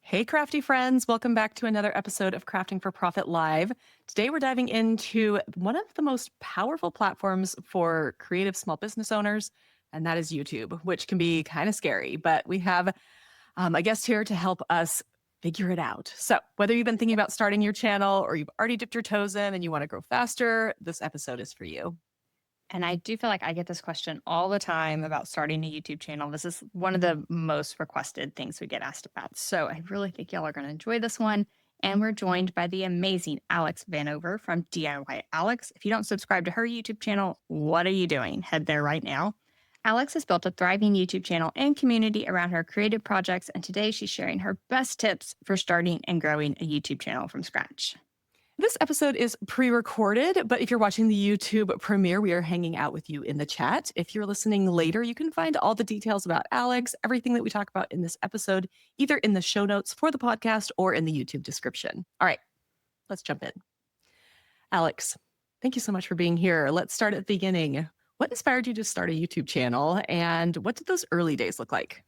Hey, crafty friends. Welcome back to another episode of Crafting for Profit Live. Today, we're diving into one of the most powerful platforms for creative small business owners, and that is YouTube, which can be kind of scary. But we have a guest here to help us figure it out. So, whether you've been thinking about starting your channel or you've already dipped your toes in and you want to grow faster, this episode is for you. And I do feel like I get this question all the time about starting a YouTube channel. This is one of the most requested things we get asked about. So I really think y'all are going to enjoy this one. And we're joined by the amazing Alex Vanover from DIY Alex. If you don't subscribe to her YouTube channel, what are you doing? Head there right now. Alex has built a thriving YouTube channel and community around her creative projects. And today she's sharing her best tips for starting and growing a YouTube channel from scratch. This episode is pre-recorded, but if you're watching the YouTube premiere, we are hanging out with you in the chat. If you're listening later, you can find all the details about Alex, everything that we talk about in this episode, either in the show notes for the podcast or in the YouTube description. All right, let's jump in. Alex, thank you so much for being here. Let's start at the beginning. What inspired you to start a YouTube channel, and what did those early days look like?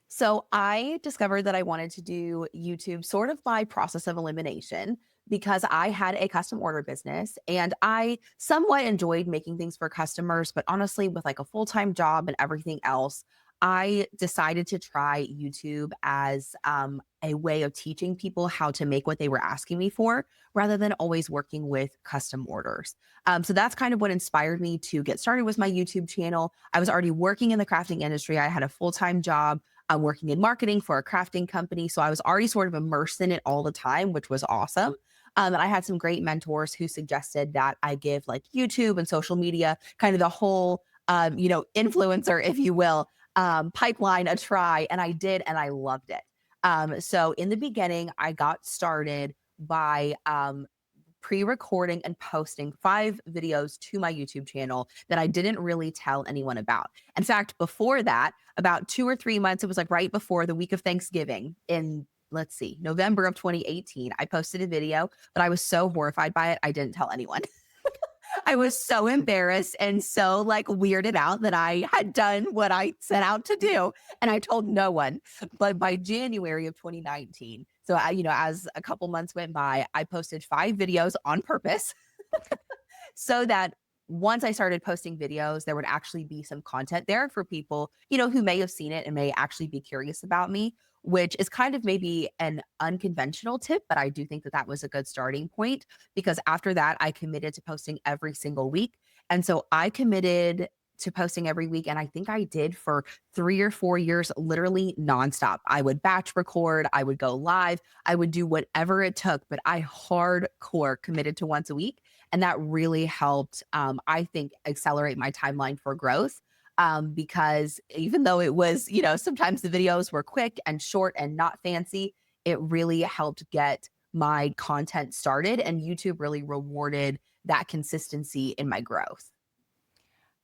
So I discovered that I wanted to do YouTube sort of by process of elimination because I had a custom order business and I somewhat enjoyed making things for customers. But honestly, with like a full time job and everything else, I decided to try YouTube as a way of teaching people how to make what they were asking me for rather than always working with custom orders. So that's kind of what inspired me to get started with my YouTube channel. I was already working in the crafting industry, I had a full time job. I'm working in marketing for a crafting company. So I was already sort of immersed in it all the time, which was awesome. And I had some great mentors who suggested that I give like YouTube and social media, kind of the whole, influencer, if you will, pipeline a try. And I did, and I loved it. So in the beginning, I got started by pre-recording and posting 5 videos to my YouTube channel that I didn't really tell anyone about. In fact, before that, about 2 or 3 months, it was like right before the week of Thanksgiving in, let's see, November of 2018, I posted a video, but I was so horrified by it, I didn't tell anyone. I was so embarrassed and so like weirded out that I had done what I set out to do. And I told no one. But by January of 2019, so as a couple months went by, I posted 5 videos on purpose so that once I started posting videos, there would actually be some content there for people, who may have seen it and may actually be curious about me, which is kind of maybe an unconventional tip, but I do think that that was a good starting point because after that, I committed to posting every single week. And so I committed to posting every week. And I think I did for 3 or 4 years, literally nonstop. I would batch record, I would go live, I would do whatever it took, but I hardcore committed to once a week. And that really helped, I think, accelerate my timeline for growth. Because even though it was, sometimes the videos were quick and short and not fancy, it really helped get my content started. And YouTube really rewarded that consistency in my growth.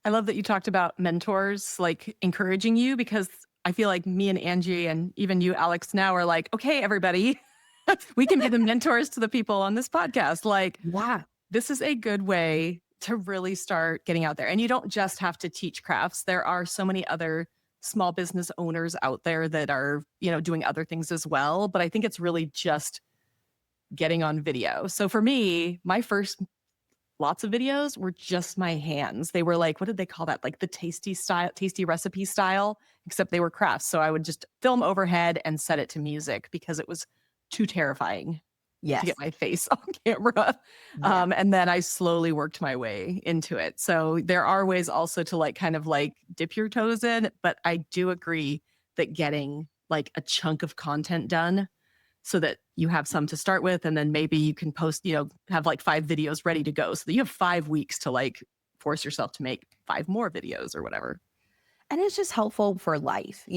I love that you talked about mentors like encouraging you because I feel like me and Angie and even you, Alex, now are like, okay, everybody, we can be the mentors to the people on this podcast. Like, Yeah. this is a good way to really start getting out there. And you don't just have to teach crafts. There are so many other small business owners out there that are, doing other things as well. But I think it's really just getting on video. So for me, my first lots of videos were just my hands. They were like, what did they call that? Like the tasty recipe style, except they were crafts. So I would just film overhead and set it to music because it was too terrifying to get Yes. my face on camera. Yeah. And then I slowly worked my way into it. So there are ways also to like kind of like dip your toes in, but I do agree that getting like a chunk of content done so that you have some to start with. And then maybe you can post, have like 5 videos ready to go so that you have 5 weeks to like force yourself to make 5 more videos or whatever. And it's just helpful for life,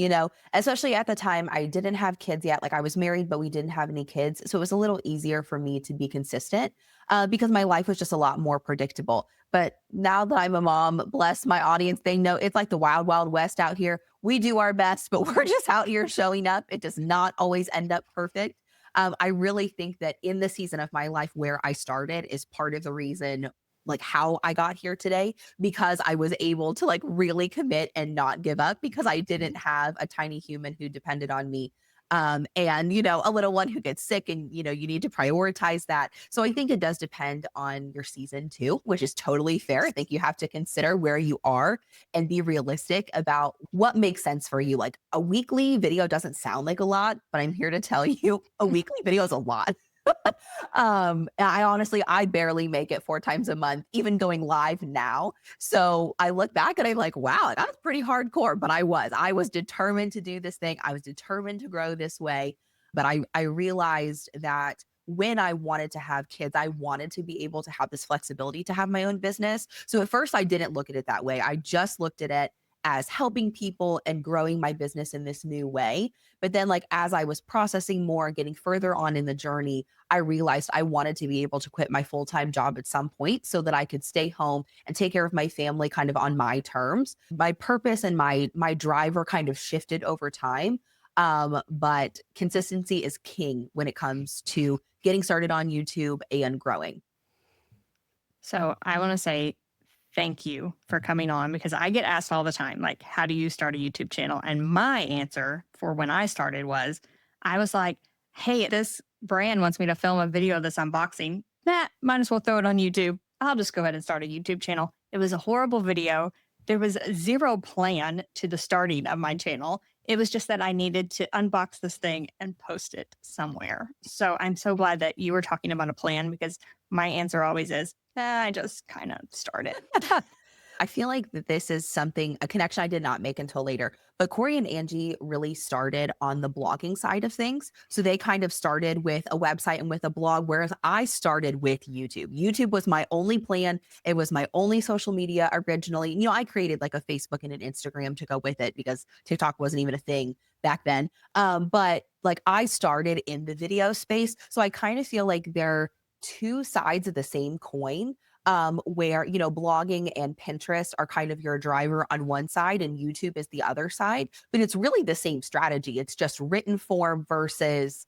especially at the time I didn't have kids yet. Like I was married, but we didn't have any kids. So it was a little easier for me to be consistent because my life was just a lot more predictable. But now that I'm a mom, bless my audience, they know it's like the wild, wild west out here. We do our best, but we're just out here showing up. It does not always end up perfect. I really think that in the season of my life where I started is part of the reason like how I got here today because I was able to like really commit and not give up because I didn't have a tiny human who depended on me and, a little one who gets sick and, you need to prioritize that. So I think it does depend on your season too, which is totally fair. I think you have to consider where you are and be realistic about what makes sense for you. Like a weekly video doesn't sound like a lot, but I'm here to tell you a weekly video is a lot. I barely make it 4 times a month, even going live now. So I look back and I'm like, wow, that's pretty hardcore. But I was determined to do this thing. I was determined to grow this way. But I realized that when I wanted to have kids, I wanted to be able to have this flexibility to have my own business. So at first I didn't look at it that way. I just looked at it as helping people and growing my business in this new way. But then, like, as I was processing more and getting further on in the journey, I realized I wanted to be able to quit my full-time job at some point so that I could stay home and take care of my family kind of on my terms. My purpose and my driver kind of shifted over time. But consistency is king when it comes to getting started on YouTube and growing. So I want to say thank you for coming on because I get asked all the time, like, how do you start a YouTube channel? And my answer for when I started was, I was like, hey, this brand wants me to film a video of this unboxing. Might as well throw it on YouTube. I'll just go ahead and start a YouTube channel. It was a horrible video. There was zero plan to the starting of my channel. It was just that I needed to unbox this thing and post it somewhere. So I'm so glad that you were talking about a plan because my answer always is, I just kind of started. I feel like that this is a connection I did not make until later. But Corey and Angie really started on the blogging side of things. So they kind of started with a website and with a blog, whereas I started with YouTube. YouTube was my only plan. It was my only social media originally. I created like a Facebook and an Instagram to go with it because TikTok wasn't even a thing back then. But like I started in the video space. So I kind of feel like they're two sides of the same coin. Where, blogging and Pinterest are kind of your driver on one side and YouTube is the other side, but it's really the same strategy. It's just written form versus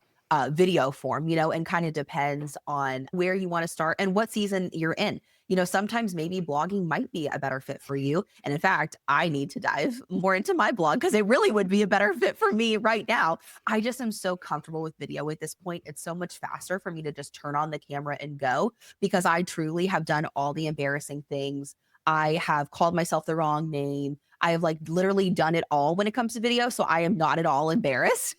video form, and kind of depends on where you want to start and what season you're in. Sometimes maybe blogging might be a better fit for you. And in fact, I need to dive more into my blog because it really would be a better fit for me right now. I just am so comfortable with video at this point. It's so much faster for me to just turn on the camera and go because I truly have done all the embarrassing things. I have called myself the wrong name. I have like literally done it all when it comes to video. So I am not at all embarrassed.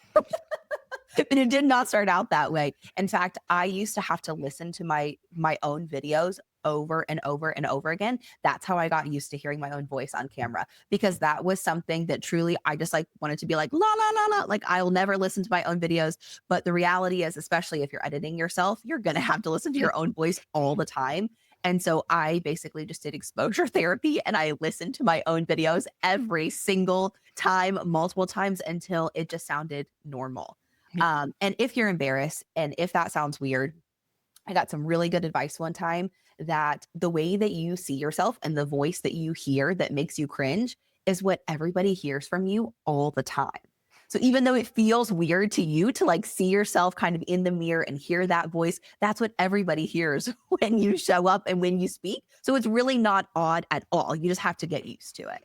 And it did not start out that way. In fact, I used to have to listen to my own videos over and over and over again. That's how I got used to hearing my own voice on camera because that was something that truly I just like wanted to be like, la, la, la, la. Like I'll never listen to my own videos. But the reality is, especially if you're editing yourself, you're going to have to listen to your own voice all the time. And so I basically just did exposure therapy and I listened to my own videos every single time, multiple times until it just sounded normal. And if you're embarrassed and if that sounds weird, I got some really good advice one time that the way that you see yourself and the voice that you hear that makes you cringe is what everybody hears from you all the time. So even though it feels weird to you to like see yourself kind of in the mirror and hear that voice, that's what everybody hears when you show up and when you speak. So it's really not odd at all. You just have to get used to it.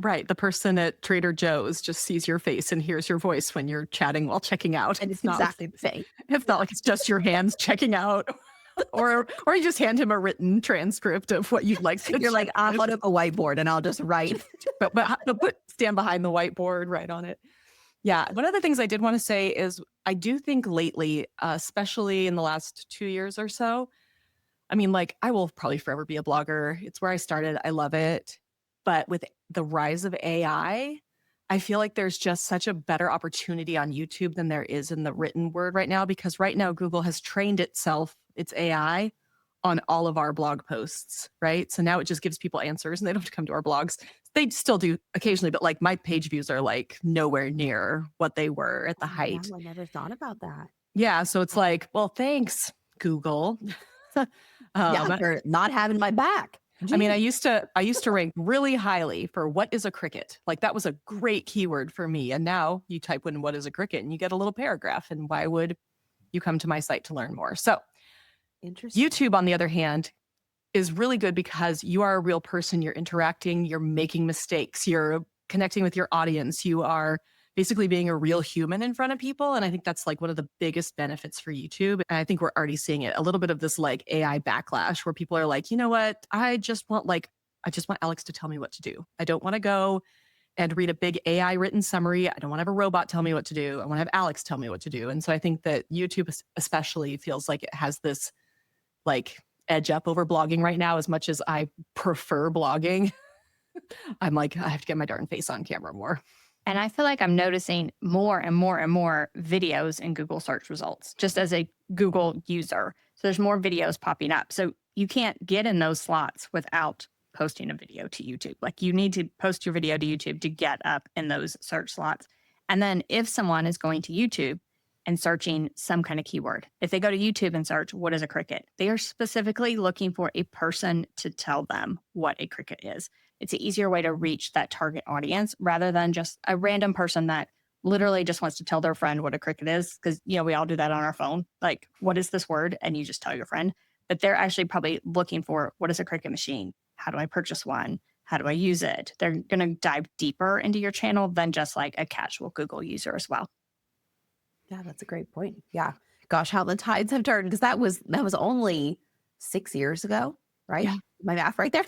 Right. The person at Trader Joe's just sees your face and hears your voice when you're chatting while checking out. And it's exactly the same. It's not like it's just your hands checking out. Or you just hand him a written transcript of what you'd like to. You're like, I'll hold up a whiteboard and I'll just write. but stand behind the whiteboard, write on it. Yeah. One of the things I did want to say is I do think lately, especially in the last 2 years or so, I mean, like I will probably forever be a blogger. It's where I started. I love it. But with the rise of AI, I feel like there's just such a better opportunity on YouTube than there is in the written word right now, because right now Google has trained its AI on all of our blog posts, right? So now it just gives people answers and they don't have to come to our blogs. They still do occasionally, but like my page views are like nowhere near what they were at the height. I never thought about that. Yeah. So it's like, well, thanks, Google. For not having my back. I mean, I used to rank really highly for what is a Cricut. Like that was a great keyword for me. And now you type in what is a Cricut and you get a little paragraph. And why would you come to my site to learn more? So Interesting. YouTube, on the other hand, is really good because you are a real person. You're interacting, you're making mistakes, you're connecting with your audience, you are basically being a real human in front of people. And I think that's like one of the biggest benefits for YouTube. And I think we're already seeing it, a little bit of this like AI backlash where people are like, you know what? I just want Alex to tell me what to do. I don't want to go and read a big AI written summary. I don't want to have a robot tell me what to do. I want to have Alex tell me what to do. And so I think that YouTube especially feels like it has this like edge up over blogging right now. As much as I prefer blogging, I'm like, I have to get my darn face on camera more. And I feel like I'm noticing more and more and more videos in Google search results, just as a Google user. So there's more videos popping up. So you can't get in those slots without posting a video to YouTube. Like you need to post your video to YouTube to get up in those search slots. And then if someone is going to YouTube and searching some kind of keyword, if they go to YouTube and search, what is a Cricut? They are specifically looking for a person to tell them what a Cricut is. It's an easier way to reach that target audience rather than just a random person that literally just wants to tell their friend what a Cricut is. Because, we all do that on our phone. Like, what is this word? And you just tell your friend. But they're actually probably looking for, what is a Cricut machine? How do I purchase one? How do I use it? They're going to dive deeper into your channel than just like a casual Google user as well. Yeah, that's a great point. Yeah. Gosh, how the tides have turned, because that was only 6 years ago, right? Yeah. My math right there.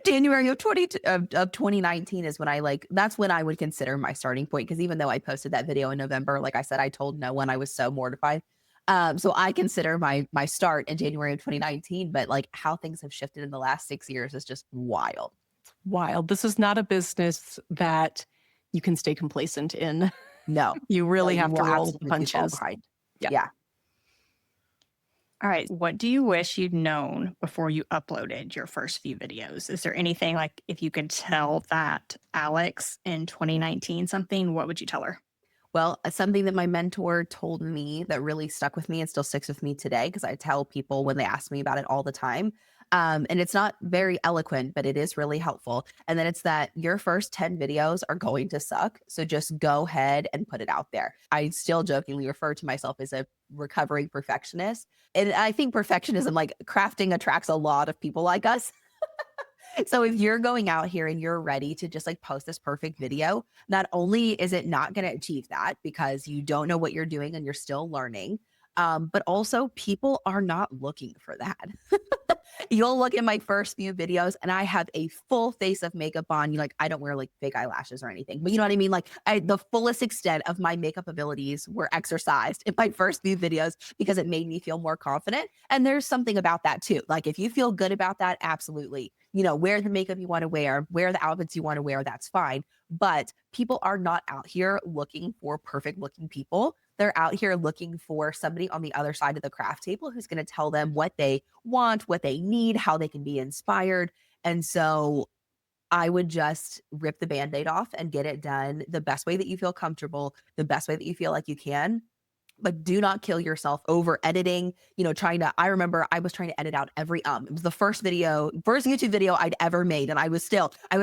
January of 2019 is when that's when I would consider my starting point. Because even though I posted that video in November, like I said, I told no one, I was so mortified. So I consider my start in January of 2019, but like how things have shifted in the last 6 years is just wild. Wild. This is not a business that you can stay complacent in. No, You really have you to will roll the absolutely fall punches. behind. Yeah. Yeah. All right. What do you wish you'd known before you uploaded your first few videos? Is there anything like if you could tell that Alex in 2019 something, what would you tell her? Well, something that my mentor told me that really stuck with me and still sticks with me today, because I tell people when they ask me about it all the time. And it's not very eloquent, but it is really helpful. And then it's that your first 10 videos are going to suck. So just go ahead and put it out there. I still jokingly refer to myself as a recovering perfectionist. And I think perfectionism, like crafting, attracts a lot of people like us. So if you're going out here and you're ready to just like post this perfect video, not only is it not going to achieve that because you don't know what you're doing and you're still learning, but also people are not looking for that. You'll look at my first few videos and I have a full face of makeup on. You like, I don't wear like fake eyelashes or anything, but you know what I mean? Like the fullest extent of my makeup abilities were exercised in my first few videos because it made me feel more confident. And there's something about that too. Like if you feel good about that, absolutely, wear the makeup you want to wear the outfits you want to wear. That's fine. But people are not out here looking for perfect looking people. They're out here looking for somebody on the other side of the craft table who's going to tell them what they want, what they need, how they can be inspired. And so I would just rip the Band-Aid off and get it done the best way that you feel comfortable, the best way that you feel like you can. But do not kill yourself over editing, I remember I was trying to edit out every it was the first YouTube video I'd ever made. And I was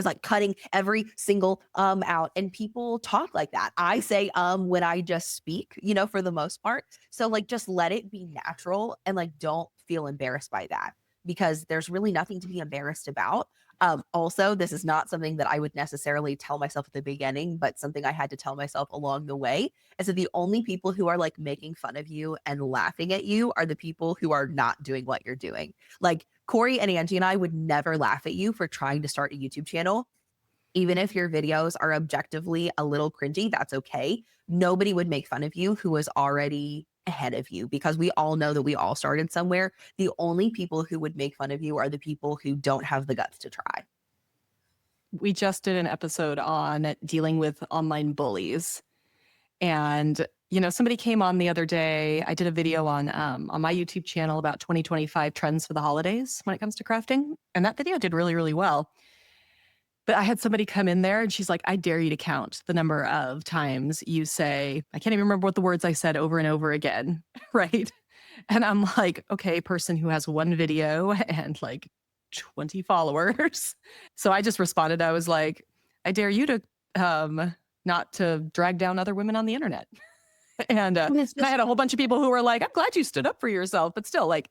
like cutting every single out, and people talk like that. I say when I just speak, for the most part. So like just let it be natural and like don't feel embarrassed by that, because there's really nothing to be embarrassed about. Also, this is not something that I would necessarily tell myself at the beginning, but something I had to tell myself along the way is that the only people who are like making fun of you and laughing at you are the people who are not doing what you're doing. Like Corey and Angie and I would never laugh at you for trying to start a YouTube channel. Even if your videos are objectively a little cringy, that's okay. Nobody would make fun of you who was already ahead of you, because we all know that we all started somewhere. The only people who would make fun of you are the people who don't have the guts to try. We just did an episode on dealing with online bullies. And, somebody came on the other day. I did a video on my YouTube channel about 2025 trends for the holidays when it comes to crafting. And that video did really, really well. But I had somebody come in there and she's like, I dare you to count the number of times you say, I can't even remember what the words I said over and over again. Right. And I'm like, okay, person who has one video and like 20 followers. So I just responded. I was like, I dare you to not to drag down other women on the internet. And I had a whole bunch of people who were like, I'm glad you stood up for yourself. But still, like,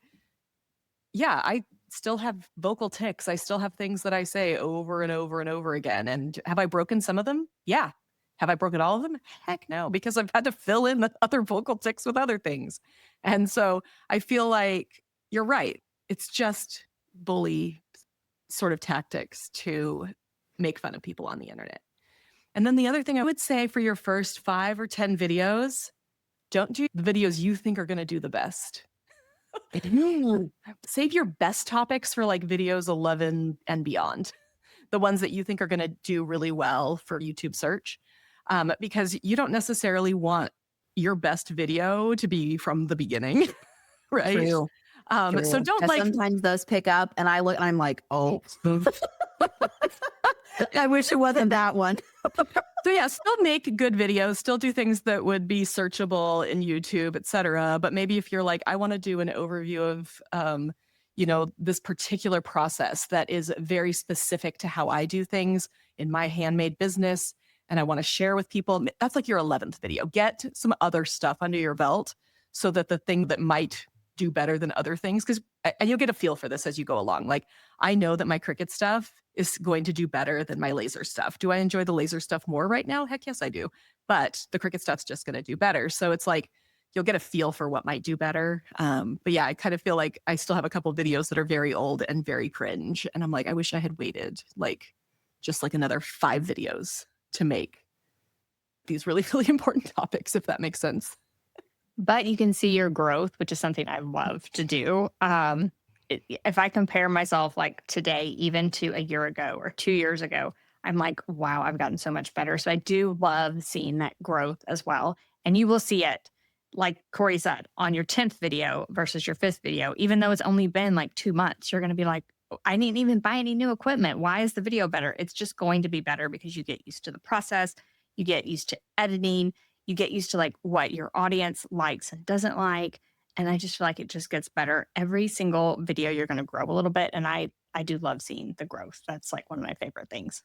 yeah, I still have vocal tics. I still have things that I say over and over and over again. And have I broken some of them? Yeah. Have I broken all of them? Heck no, because I've had to fill in the other vocal ticks with other things. And so I feel like you're right. It's just bully sort of tactics to make fun of people on the internet. And then the other thing I would say for your first 5 or 10 videos, don't do the videos you think are going to do the best. Save your best topics for like videos 11 and beyond, the ones that you think are going to do really well for YouTube search, because you don't necessarily want your best video to be from the beginning, right? True. So don't 'Cause like sometimes those pick up and I look and I'm like, oh, I wish it wasn't that one. So yeah, still make good videos, still do things that would be searchable in YouTube, et cetera. But maybe if you're like, I want to do an overview of, this particular process that is very specific to how I do things in my handmade business, and I want to share with people, that's like your 11th video. Get some other stuff under your belt so that the thing that might do better than other things, and you'll get a feel for this as you go along. Like, I know that my Cricut stuff is going to do better than my laser stuff. Do I enjoy the laser stuff more right now? Heck yes, I do. But the Cricut stuff's just going to do better. So it's like, you'll get a feel for what might do better. But yeah, I kind of feel like I still have a couple videos that are very old and very cringe. And I'm like, I wish I had waited like just like another 5 videos to make these really, really important topics, if that makes sense. But you can see your growth, which is something I love to do. If I compare myself like today, even to a year ago or 2 years ago, I'm like, wow, I've gotten so much better. So I do love seeing that growth as well. And you will see it, like Corey said, on your 10th video versus your 5th video. Even though it's only been like 2 months, you're going to be like, I didn't even buy any new equipment. Why is the video better? It's just going to be better because you get used to the process. You get used to editing. You get used to like what your audience likes and doesn't like. And I just feel like it just gets better. Every single video, you're going to grow a little bit. And I do love seeing the growth. That's like one of my favorite things.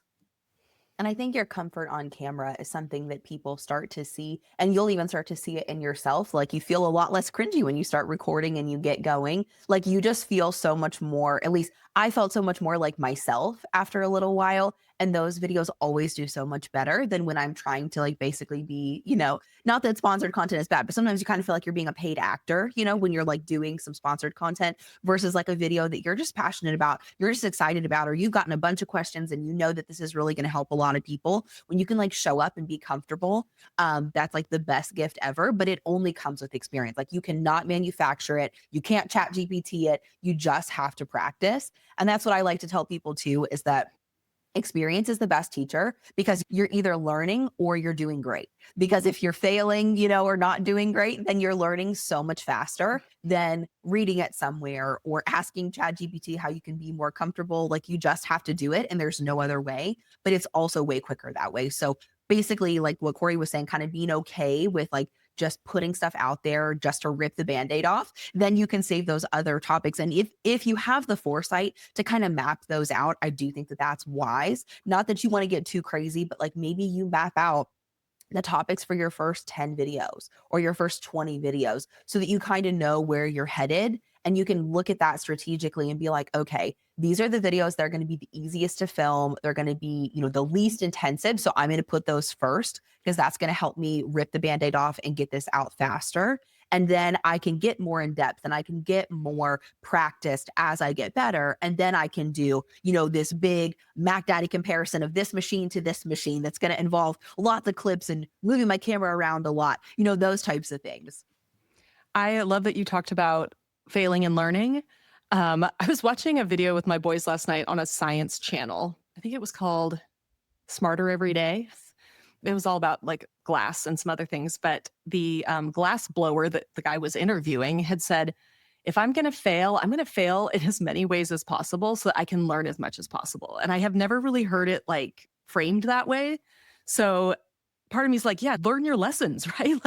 And I think your comfort on camera is something that people start to see, and you'll even start to see it in yourself. Like, you feel a lot less cringy when you start recording and you get going. Like, you just feel so much more, at least I felt so much more like myself after a little while. And those videos always do so much better than when I'm trying to like basically be, not that sponsored content is bad, but sometimes you kind of feel like you're being a paid actor, when you're like doing some sponsored content versus like a video that you're just passionate about, you're just excited about, or you've gotten a bunch of questions and you know that this is really going to help a lot of people. When you can like show up and be comfortable, that's like the best gift ever, but it only comes with experience. Like, you cannot manufacture it. You can't chat GPT it. You just have to practice. And that's what I like to tell people too, is that experience is the best teacher, because you're either learning or you're doing great. Because if you're failing, or not doing great, then you're learning so much faster than reading it somewhere or asking ChatGPT how you can be more comfortable. Like, you just have to do it and there's no other way, but it's also way quicker that way. So basically, like what Corey was saying, kind of being okay with like just putting stuff out there just to rip the Band-Aid off, then you can save those other topics. And if you have the foresight to kind of map those out, I do think that that's wise. Not that you want to get too crazy, but like maybe you map out the topics for your first 10 videos or your first 20 videos so that you kind of know where you're headed, and you can look at that strategically and be like, okay, these are the videos that are going to be the easiest to film. They're going to be, the least intensive. So I'm going to put those first because that's going to help me rip the Band-Aid off and get this out faster. And then I can get more in depth and I can get more practiced as I get better. And then I can do, this big Mac Daddy comparison of this machine to this machine that's going to involve lots of clips and moving my camera around a lot, those types of things. I love that you talked about failing and learning. I was watching a video with my boys last night on a science channel. I think it was called Smarter Every Day. It was all about like glass and some other things, but the glass blower that the guy was interviewing had said, if I'm going to fail, I'm going to fail in as many ways as possible so that I can learn as much as possible. And I have never really heard it like framed that way. So part of me is like, yeah, learn your lessons, right?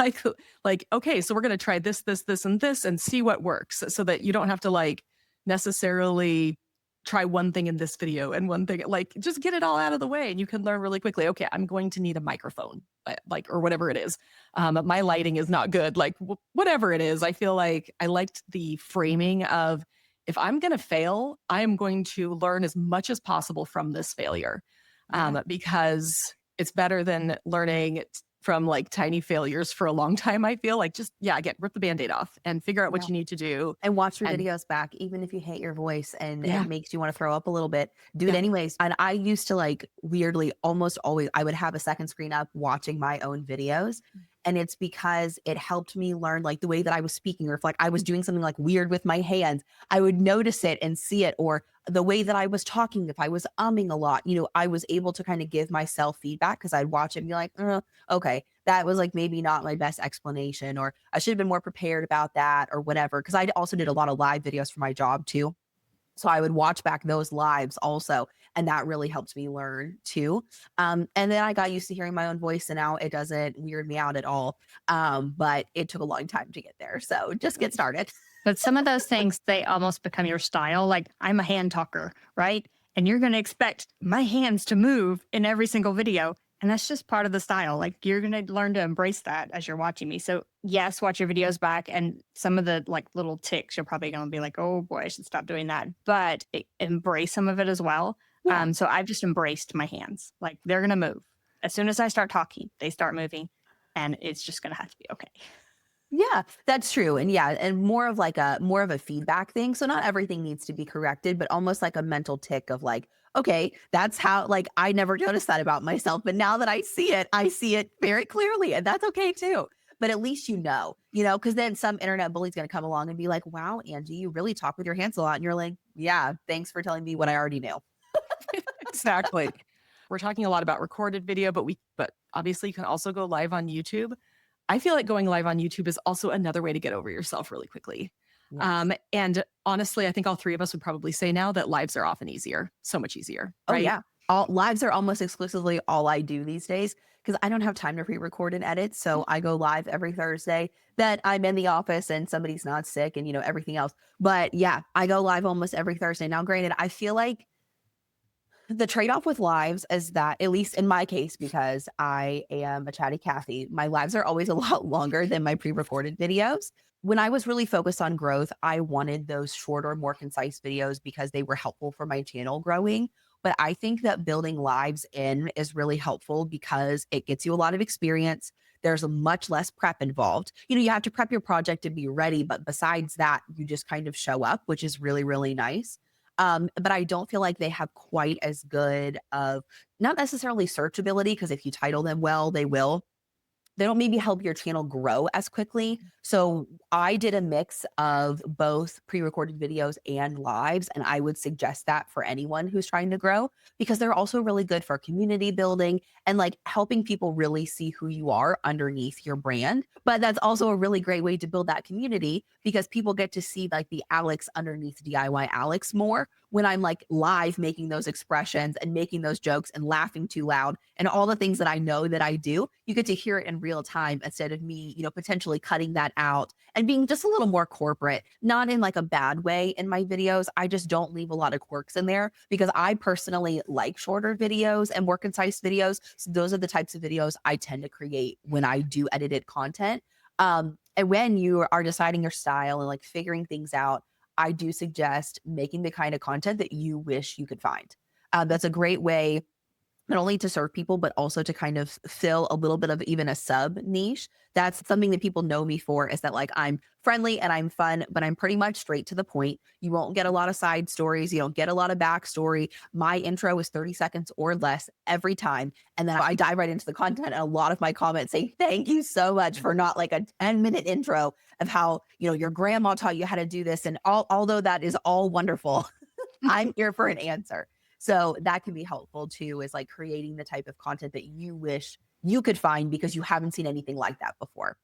Like, okay, so we're going to try this, and this, and see what works so that you don't have to like necessarily try one thing in this video and one thing, like just get it all out of the way and you can learn really quickly. Okay, I'm going to need a microphone, or whatever it is. My lighting is not good, like whatever it is. I feel like I liked the framing of, if I'm going to fail, I am going to learn as much as possible from this failure. Because it's better than learning from like tiny failures for a long time. I feel like just, yeah, again, rip the Band-Aid off and figure out Yeah. what you need to do. And watch your And videos back, even if you hate your voice and yeah, it makes you want to throw up a little bit, do it yeah, anyways. And I used to like weirdly almost always, I would have a second screen up watching my own videos. And it's because it helped me learn like the way that I was speaking, or if like I was doing something like weird with my hands, I would notice it and see it, or the way that I was talking, if I was umming a lot, I was able to kind of give myself feedback because I'd watch it and be like, okay, that was like maybe not my best explanation, or I should have been more prepared about that or whatever. Cause I also did a lot of live videos for my job too. So I would watch back those lives also. And that really helped me learn too. And then I got used to hearing my own voice and now it doesn't weird me out at all. But it took a long time to get there. So just get started. But some of those things, they almost become your style. Like I'm a hand talker, right? And you're going to expect my hands to move in every single video. And that's just part of the style. Like you're going to learn to embrace that as you're watching me. So yes, watch your videos back. And some of the like little ticks, you're probably going to be like, oh boy, I should stop doing that. But embrace some of it as well. Yeah. So I've just embraced my hands. Like they're going to move. As soon as I start talking, they start moving. And it's just going to have to be okay. Yeah, that's true. And yeah, and more of a feedback thing. So not everything needs to be corrected, but almost like a mental tick of like, okay, that's how like I never noticed that about myself. But now that I see it very clearly. And that's okay too. But at least because then some internet bully's gonna come along and be like, wow, Angie, you really talk with your hands a lot. And you're like, yeah, thanks for telling me what I already knew. exactly. We're talking a lot about recorded video, but obviously you can also go live on YouTube. I feel like going live on YouTube is also another way to get over yourself really quickly. Yes. And honestly, I think all three of us would probably say now that lives are often easier, so much easier, Oh right? yeah. All lives are almost exclusively all I do these days because I don't have time to pre-record and edit. So I go live every Thursday that I'm in the office and somebody's not sick and everything else. But yeah, I go live almost every Thursday. Now, granted, I feel like the trade-off with lives is that, at least in my case, because I am a chatty Cathy, my lives are always a lot longer than my pre-recorded videos. When I was really focused on growth, I wanted those shorter, more concise videos because they were helpful for my channel growing. But I think that building lives in is really helpful because it gets you a lot of experience. There's a much less prep involved. You have to prep your project to be ready, but besides that, you just kind of show up, which is really, really nice. But I don't feel like they have quite as good of not necessarily searchability, because if you title them well, they will. They don't maybe help your channel grow as quickly. So I did a mix of both pre-recorded videos and lives, and I would suggest that for anyone who's trying to grow because they're also really good for community building and like helping people really see who you are underneath your brand. But that's also a really great way to build that community because people get to see like the Alex underneath DIY Alex more when I'm like live making those expressions and making those jokes and laughing too loud and all the things that I know that I do. You get to hear it in real time instead of me, potentially cutting that out and being just a little more corporate, not in like a bad way in my videos. I just don't leave a lot of quirks in there because I personally like shorter videos and more concise videos. So those are the types of videos I tend to create when I do edited content. And when you are deciding your style and like figuring things out, I do suggest making the kind of content that you wish you could find. That's a great way not only to serve people, but also to kind of fill a little bit of even a sub niche. That's something that people know me for is that like I'm friendly and I'm fun, but I'm pretty much straight to the point. You won't get a lot of side stories. You don't get a lot of backstory. My intro is 30 seconds or less every time. And then I dive right into the content. And a lot of my comments say, thank you so much for not like a 10-minute intro of how, your grandma taught you how to do this. And although that is all wonderful, I'm here for an answer. So that can be helpful too, is like creating the type of content that you wish you could find because you haven't seen anything like that before.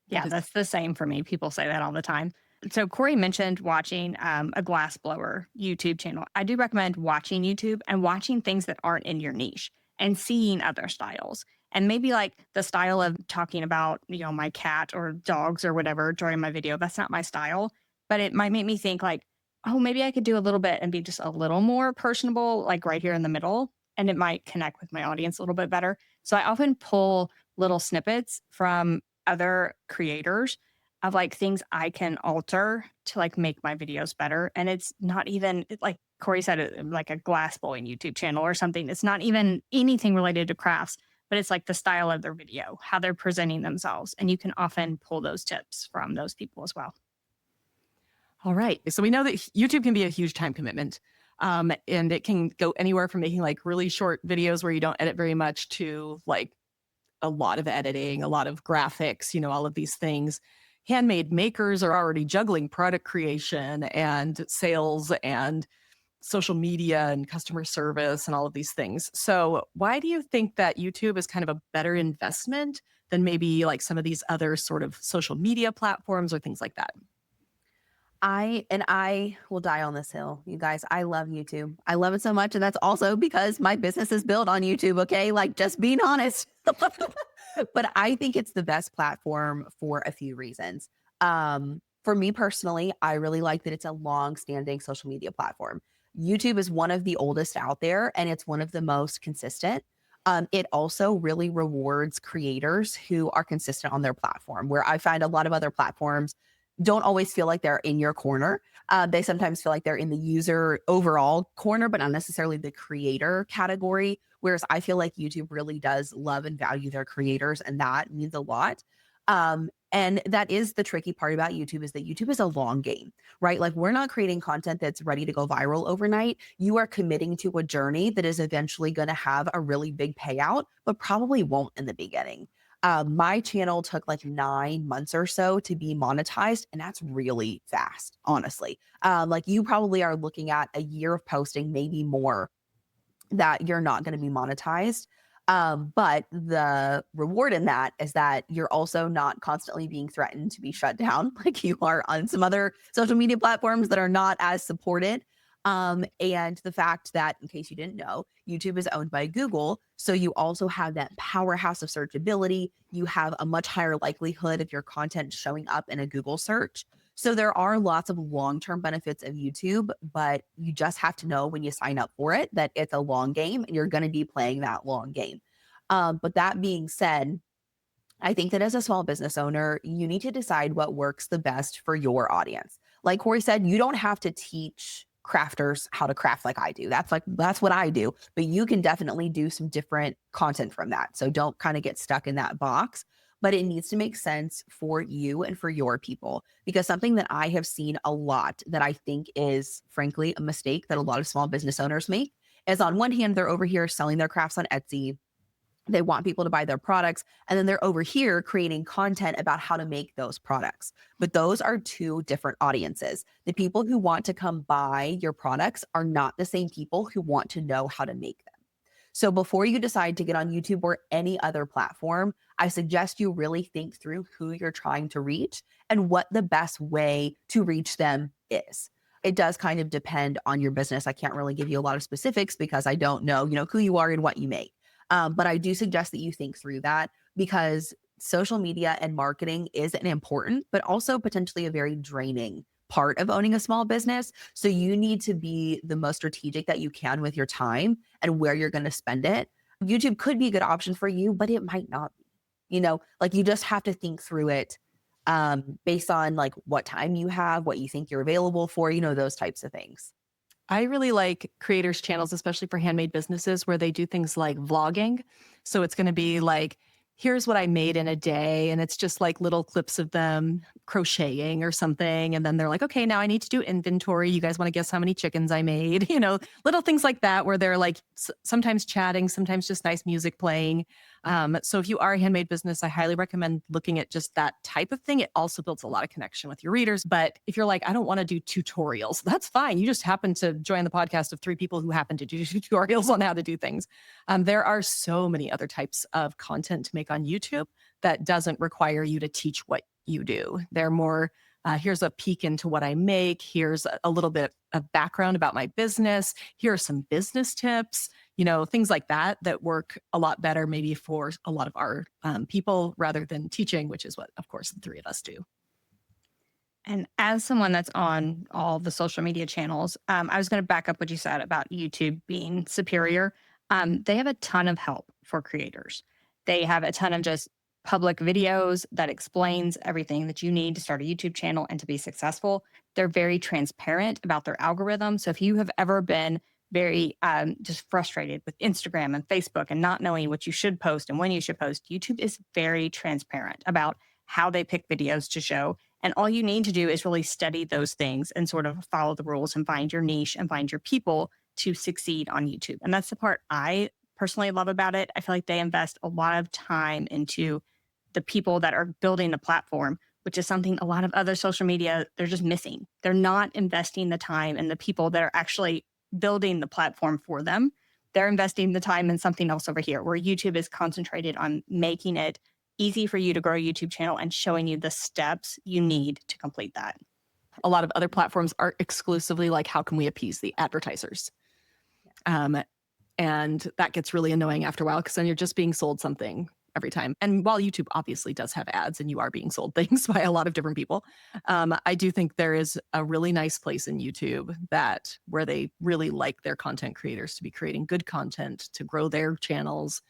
Yeah, that's the same for me. People say that all the time. So Corey mentioned watching a glass blower YouTube channel. I do recommend watching YouTube and watching things that aren't in your niche and seeing other styles. And maybe like the style of talking about, my cat or dogs or whatever during my video. That's not my style, but it might make me think like, oh, maybe I could do a little bit and be just a little more personable, like right here in the middle. And it might connect with my audience a little bit better. So I often pull little snippets from other creators of like things I can alter to like make my videos better. And it's not even like Corey said, like a glass blowing YouTube channel or something. It's not even anything related to crafts, but it's like the style of their video, how they're presenting themselves. And you can often pull those tips from those people as well. All right. So we know that YouTube can be a huge time commitment. And it can go anywhere from making like really short videos where you don't edit very much to like a lot of editing, a lot of graphics, all of these things. Handmade makers are already juggling product creation and sales and social media and customer service and all of these things. So, why do you think that YouTube is kind of a better investment than maybe like some of these other sort of social media platforms or things like that? I will die on this hill. You guys, I love YouTube. I love it so much. And that's also because my business is built on YouTube. Okay. Like just being honest. But I think it's the best platform for a few reasons. For me personally, I really like that it's a long-standing social media platform. YouTube is one of the oldest out there, and it's one of the most consistent. It also really rewards creators who are consistent on their platform, where I find a lot of other platforms don't always feel like they're in your corner. They sometimes feel like they're in the user overall corner, but not necessarily the creator category. Whereas I feel like YouTube really does love and value their creators, and that means a lot. And that is the tricky part about YouTube, is that YouTube is a long game, right? Like we're not creating content that's ready to go viral overnight. You are committing to a journey that is eventually going to have a really big payout, but probably won't in the beginning. My channel took like 9 months or so to be monetized, and that's really fast, honestly. Like you probably are looking at a year of posting, maybe more, that you're not going to be monetized. But the reward in that is that you're also not constantly being threatened to be shut down like you are on some other social media platforms that are not as supported. And the fact that, in case you didn't know, YouTube is owned by Google. So you also have that powerhouse of searchability. You have a much higher likelihood of your content showing up in a Google search. So there are lots of long-term benefits of YouTube, but you just have to know when you sign up for it that it's a long game and you're going to be playing that long game. But that being said, I think that as a small business owner, you need to decide what works the best for your audience. Like Corey said, you don't have to teach crafters how to craft like I do. That's what I do, but you can definitely do some different content from that. So don't kind of get stuck in that box, but it needs to make sense for you and for your people, because something that I have seen a lot that I think is frankly a mistake that a lot of small business owners make is, on one hand, they're over here selling their crafts on Etsy. They want people to buy their products, and then they're over here creating content about how to make those products. But those are two different audiences. The people who want to come buy your products are not the same people who want to know how to make them. So before you decide to get on YouTube or any other platform, I suggest you really think through who you're trying to reach and what the best way to reach them is. It does kind of depend on your business. I can't really give you a lot of specifics because I don't know, who you are and what you make. But I do suggest that you think through that, because social media and marketing is an important, but also potentially a very draining part of owning a small business. So you need to be the most strategic that you can with your time and where you're going to spend it. YouTube could be a good option for you, but it might not be. Like you just have to think through it based on like what time you have, what you think you're available for, those types of things. I really like creators' channels, especially for handmade businesses, where they do things like vlogging. So it's going to be like, here's what I made in a day. And it's just like little clips of them crocheting or something. And then they're like, okay, now I need to do inventory. You guys want to guess how many chickens I made? Little things like that, where they're like sometimes chatting, sometimes just nice music playing. So if you are a handmade business, I highly recommend looking at just that type of thing. It also builds a lot of connection with your readers. But if you're like, I don't want to do tutorials, that's fine. You just happen to join the podcast of 3 people who happen to do tutorials on how to do things. There are so many other types of content to make on YouTube that doesn't require you to teach what you do. They're more, here's a peek into what I make. Here's a little bit of background about my business. Here are some business tips, things like that work a lot better maybe for a lot of our people, rather than teaching, which is what, of course, the 3 of us do. And as someone that's on all the social media channels, I was going to back up what you said about YouTube being superior. They have a ton of help for creators. They have a ton of just public videos that explains everything that you need to start a YouTube channel and to be successful. They're very transparent about their algorithm. So if you have ever been very just frustrated with Instagram and Facebook and not knowing what you should post and when you should post, YouTube is very transparent about how they pick videos to show. And all you need to do is really study those things and sort of follow the rules and find your niche and find your people to succeed on YouTube. And that's the part I personally love about it. I feel like they invest a lot of time into the people that are building the platform, which is something a lot of other social media, they're just missing. They're not investing the time in the people that are actually building the platform for them. They're investing the time in something else over here, where YouTube is concentrated on making it easy for you to grow a YouTube channel and showing you the steps you need to complete that. A lot of other platforms are exclusively like, how can we appease the advertisers? And that gets really annoying after a while, because then you're just being sold something every time. And while YouTube obviously does have ads and you are being sold things by a lot of different people, I do think there is a really nice place in YouTube where they really like their content creators to be creating good content, to grow their channels,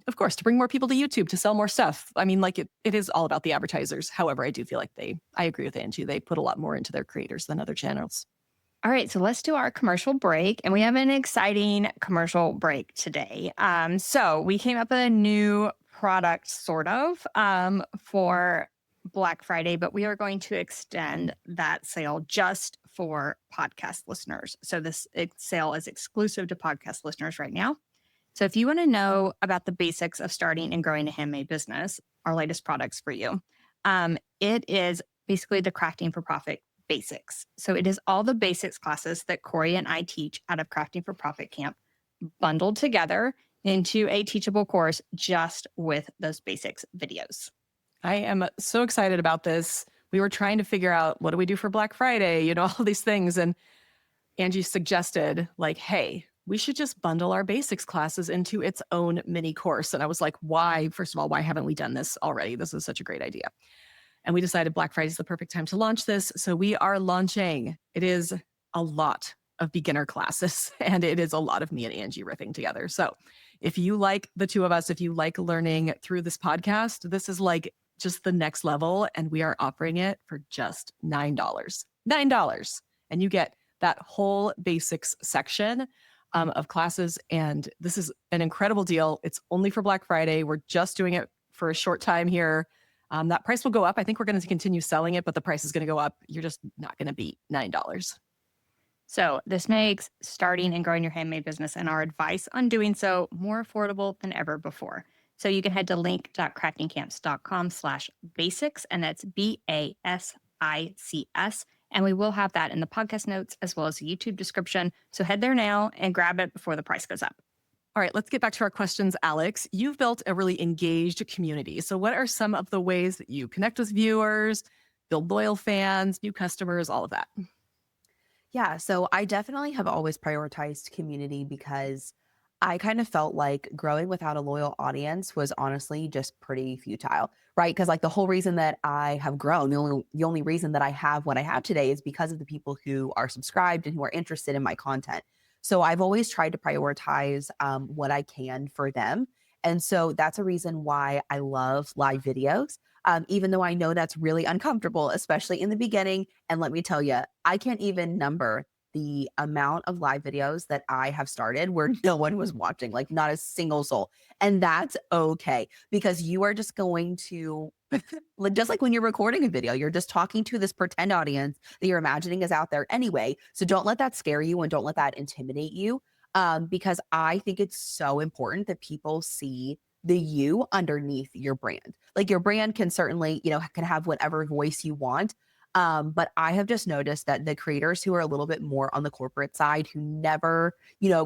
of course, to bring more people to YouTube, to sell more stuff. I mean, like it is all about the advertisers. However, I do feel like I agree with Angie. They put a lot more into their creators than other channels. All right, so let's do our commercial break. And we have an exciting commercial break today. So we came up with a new product sort of for Black Friday, but we are going to extend that sale just for podcast listeners. So this sale is exclusive to podcast listeners right now. So if you want to know about the basics of starting and growing a handmade business, our latest products for you, it is basically the Crafting for Profit basics. So it is all the basics classes that Corey and I teach out of Crafting for Profit Camp bundled together into a teachable course just with those basics videos. I am so excited about this. We were trying to figure out, what do we do for Black Friday? All these things. And Angie suggested, like, hey, we should just bundle our basics classes into its own mini course. And I was like, why? First of all, why haven't we done this already? This is such a great idea. And we decided Black Friday is the perfect time to launch this. So we are launching. It is a lot of beginner classes, and it is a lot of me and Angie riffing together. So if you like the two of us, if you like learning through this podcast, this is like just the next level. And we are offering it for just $9. $9. And you get that whole basics section of classes. And this is an incredible deal. It's only for Black Friday. We're just doing it for a short time here. That price will go up. I think we're going to continue selling it, but the price is going to go up. You're just not going to beat $9. So this makes starting and growing your handmade business and our advice on doing so more affordable than ever before. So you can head to link.craftingcamps.com/basics, and that's BASICS. And we will have that in the podcast notes as well as the YouTube description. So head there now and grab it before the price goes up. All right, let's get back to our questions, Alex. You've built a really engaged community. So what are some of the ways that you connect with viewers, build loyal fans, new customers, all of that? Yeah, so I definitely have always prioritized community because I kind of felt like growing without a loyal audience was honestly just pretty futile, right? Because like the whole reason that I have grown, the only reason that I have what I have today is because of the people who are subscribed and who are interested in my content. So I've always tried to prioritize what I can for them. And so that's a reason why I love live videos, even though I know that's really uncomfortable, especially in the beginning. And let me tell you, I can't even number the amount of live videos that I have started where no one was watching, like not a single soul. And that's okay, because you are just going to, just like when you're recording a video, you're just talking to this pretend audience that you're imagining is out there anyway. So don't let that scare you and don't let that intimidate you. Because I think it's so important that people see the you underneath your brand. Like your brand can certainly, can have whatever voice you want. But I have just noticed that the creators who are a little bit more on the corporate side, who never,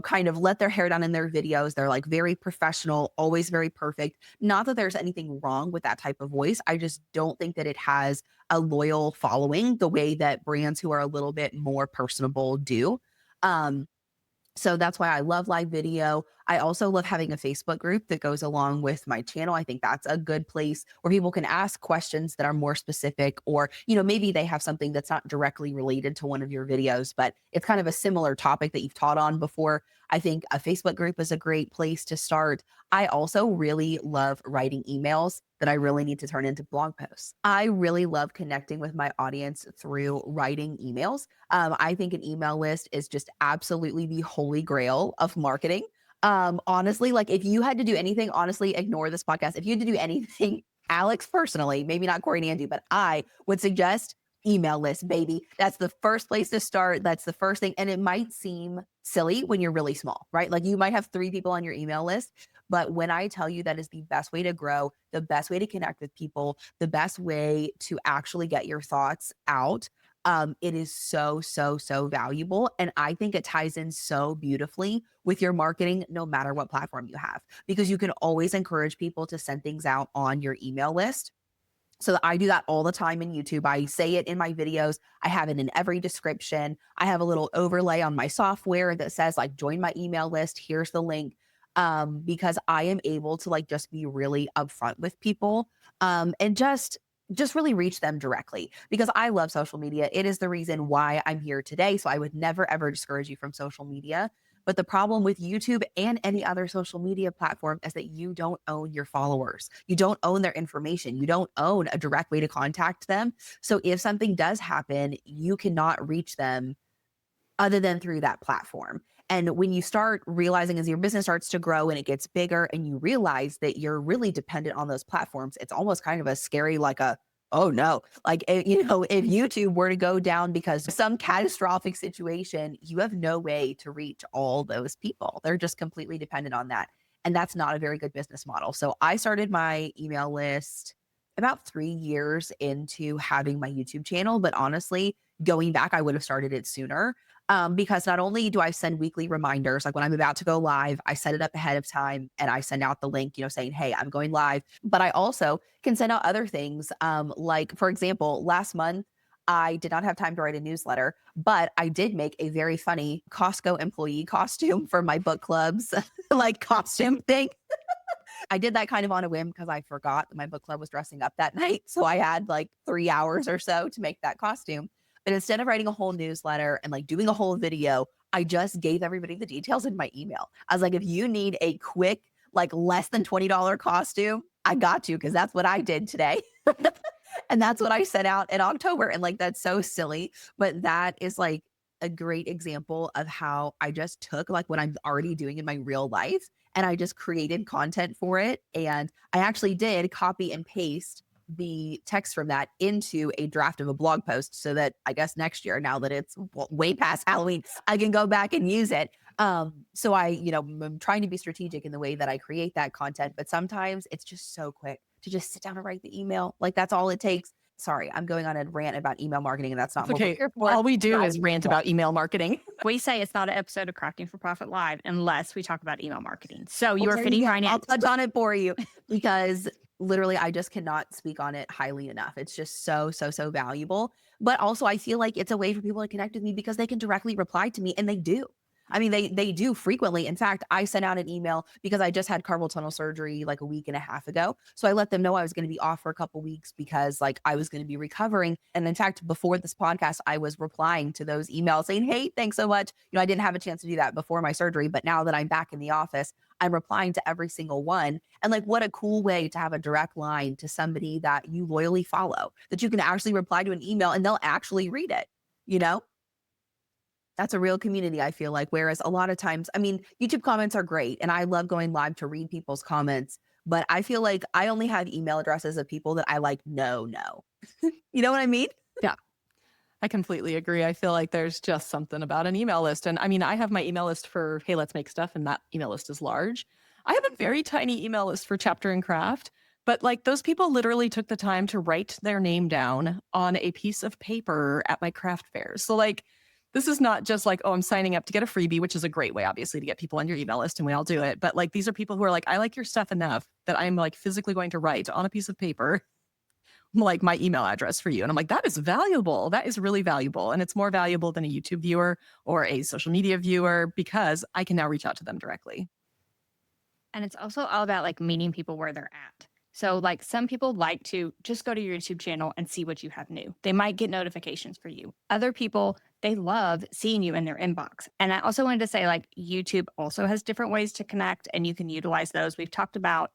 kind of let their hair down in their videos, they're like very professional, always very perfect. Not that there's anything wrong with that type of voice. I just don't think that it has a loyal following the way that brands who are a little bit more personable do. So that's why I love live video. I also love having a Facebook group that goes along with my channel. I think that's a good place where people can ask questions that are more specific, or, maybe they have something that's not directly related to one of your videos, but it's kind of a similar topic that you've taught on before. I think a Facebook group is a great place to start. I also really love writing emails that I really need to turn into blog posts. I really love connecting with my audience through writing emails. I think an email list is just absolutely the holy grail of marketing. Honestly, like if you had to do anything, honestly, ignore this podcast. If you had to do anything, Alex personally, maybe not Corey and Andy, but I would suggest email list, baby. That's the first place to start. That's the first thing. And it might seem silly when you're really small, right? Like you might have 3 people on your email list, but when I tell you that is the best way to grow, the best way to connect with people, the best way to actually get your thoughts out, it is so, so, so valuable. And I think it ties in so beautifully with your marketing, no matter what platform you have, because you can always encourage people to send things out on your email list. So I do that all the time in YouTube. I say it in my videos. I have it in every description. I have a little overlay on my software that says like, join my email list. Here's the link. Because I am able to like just be really upfront with people, and just really reach them directly, because I love social media. It is the reason why I'm here today. So I would never ever discourage you from social media. But the problem with YouTube and any other social media platform is that you don't own your followers. You don't own their information. You don't own a direct way to contact them. So if something does happen, you cannot reach them other than through that platform. And when you start realizing, as your business starts to grow and it gets bigger, and you realize that you're really dependent on those platforms, it's almost kind of a scary, like oh no, like, if YouTube were to go down because of some catastrophic situation, you have no way to reach all those people. They're just completely dependent on that. And that's not a very good business model. So I started my email list about 3 years into having my YouTube channel. But honestly, going back, I would have started it sooner. Because not only do I send weekly reminders, like when I'm about to go live, I set it up ahead of time and I send out the link, saying, hey, I'm going live. But I also can send out other things. Like, for example, last month, I did not have time to write a newsletter, but I did make a very funny Costco employee costume for my book club's like costume thing. I did that kind of on a whim because I forgot that my book club was dressing up that night. So I had like 3 hours or so to make that costume. But instead of writing a whole newsletter and like doing a whole video, I just gave everybody the details in my email. I was like, if you need a quick, like less than $20 costume, I got you, because that's what I did today. And that's what I sent out in October. And like, that's so silly. But that is like a great example of how I just took like what I'm already doing in my real life and I just created content for it. And I actually did copy and paste the text from that into a draft of a blog post, so that I guess next year, now that it's way past Halloween, I can go back and use it. So I'm trying to be strategic in the way that I create that content, but sometimes it's just so quick to just sit down and write the email. Like that's all it takes. Sorry, I'm going on a rant about email marketing, and that's not It's what we're okay. here for. All we do is rant about email marketing. We say it's not an episode of Crafting for Profit Live unless we talk about email marketing. So you are Okay, fitting yeah, right in. I'll touch on it for you, because literally I just cannot speak on it highly enough. It's just so, so, so valuable. But also I feel like it's a way for people to connect with me, because they can directly reply to me, and they do. I mean, they do frequently. In fact, I sent out an email because I just had carpal tunnel surgery like a week and a half ago. So I let them know I was going to be off for a couple weeks because like I was going to be recovering. And in fact, before this podcast, I was replying to those emails saying, hey, thanks so much. I didn't have a chance to do that before my surgery, but now that I'm back in the office, I'm replying to every single one. And like, what a cool way to have a direct line to somebody that you loyally follow, that you can actually reply to an email and they'll actually read it, That's a real community, I feel like. Whereas a lot of times, I mean, YouTube comments are great, and I love going live to read people's comments, but I feel like I only have email addresses of people that I like know. You know what I mean? Yeah, I completely agree. I feel like there's just something about an email list. And I mean, I have my email list for Hey, Let's Make Stuff, and that email list is large. I have a very tiny email list for Chapter and Craft, but like those people literally took the time to write their name down on a piece of paper at my craft fairs. So like, this is not just like, oh, I'm signing up to get a freebie, which is a great way, obviously, to get people on your email list, and we all do it. But like, these are people who are like, I like your stuff enough that I'm like physically going to write on a piece of paper, like my email address for you. And I'm like, that is valuable. That is really valuable. And it's more valuable than a YouTube viewer or a social media viewer, because I can now reach out to them directly. And it's also all about like meeting people where they're at. So, like, some people like to just go to your YouTube channel and see what you have new. They might get notifications for you. Other people, they love seeing you in their inbox. And I also wanted to say, like, YouTube also has different ways to connect, and you can utilize those. We've talked about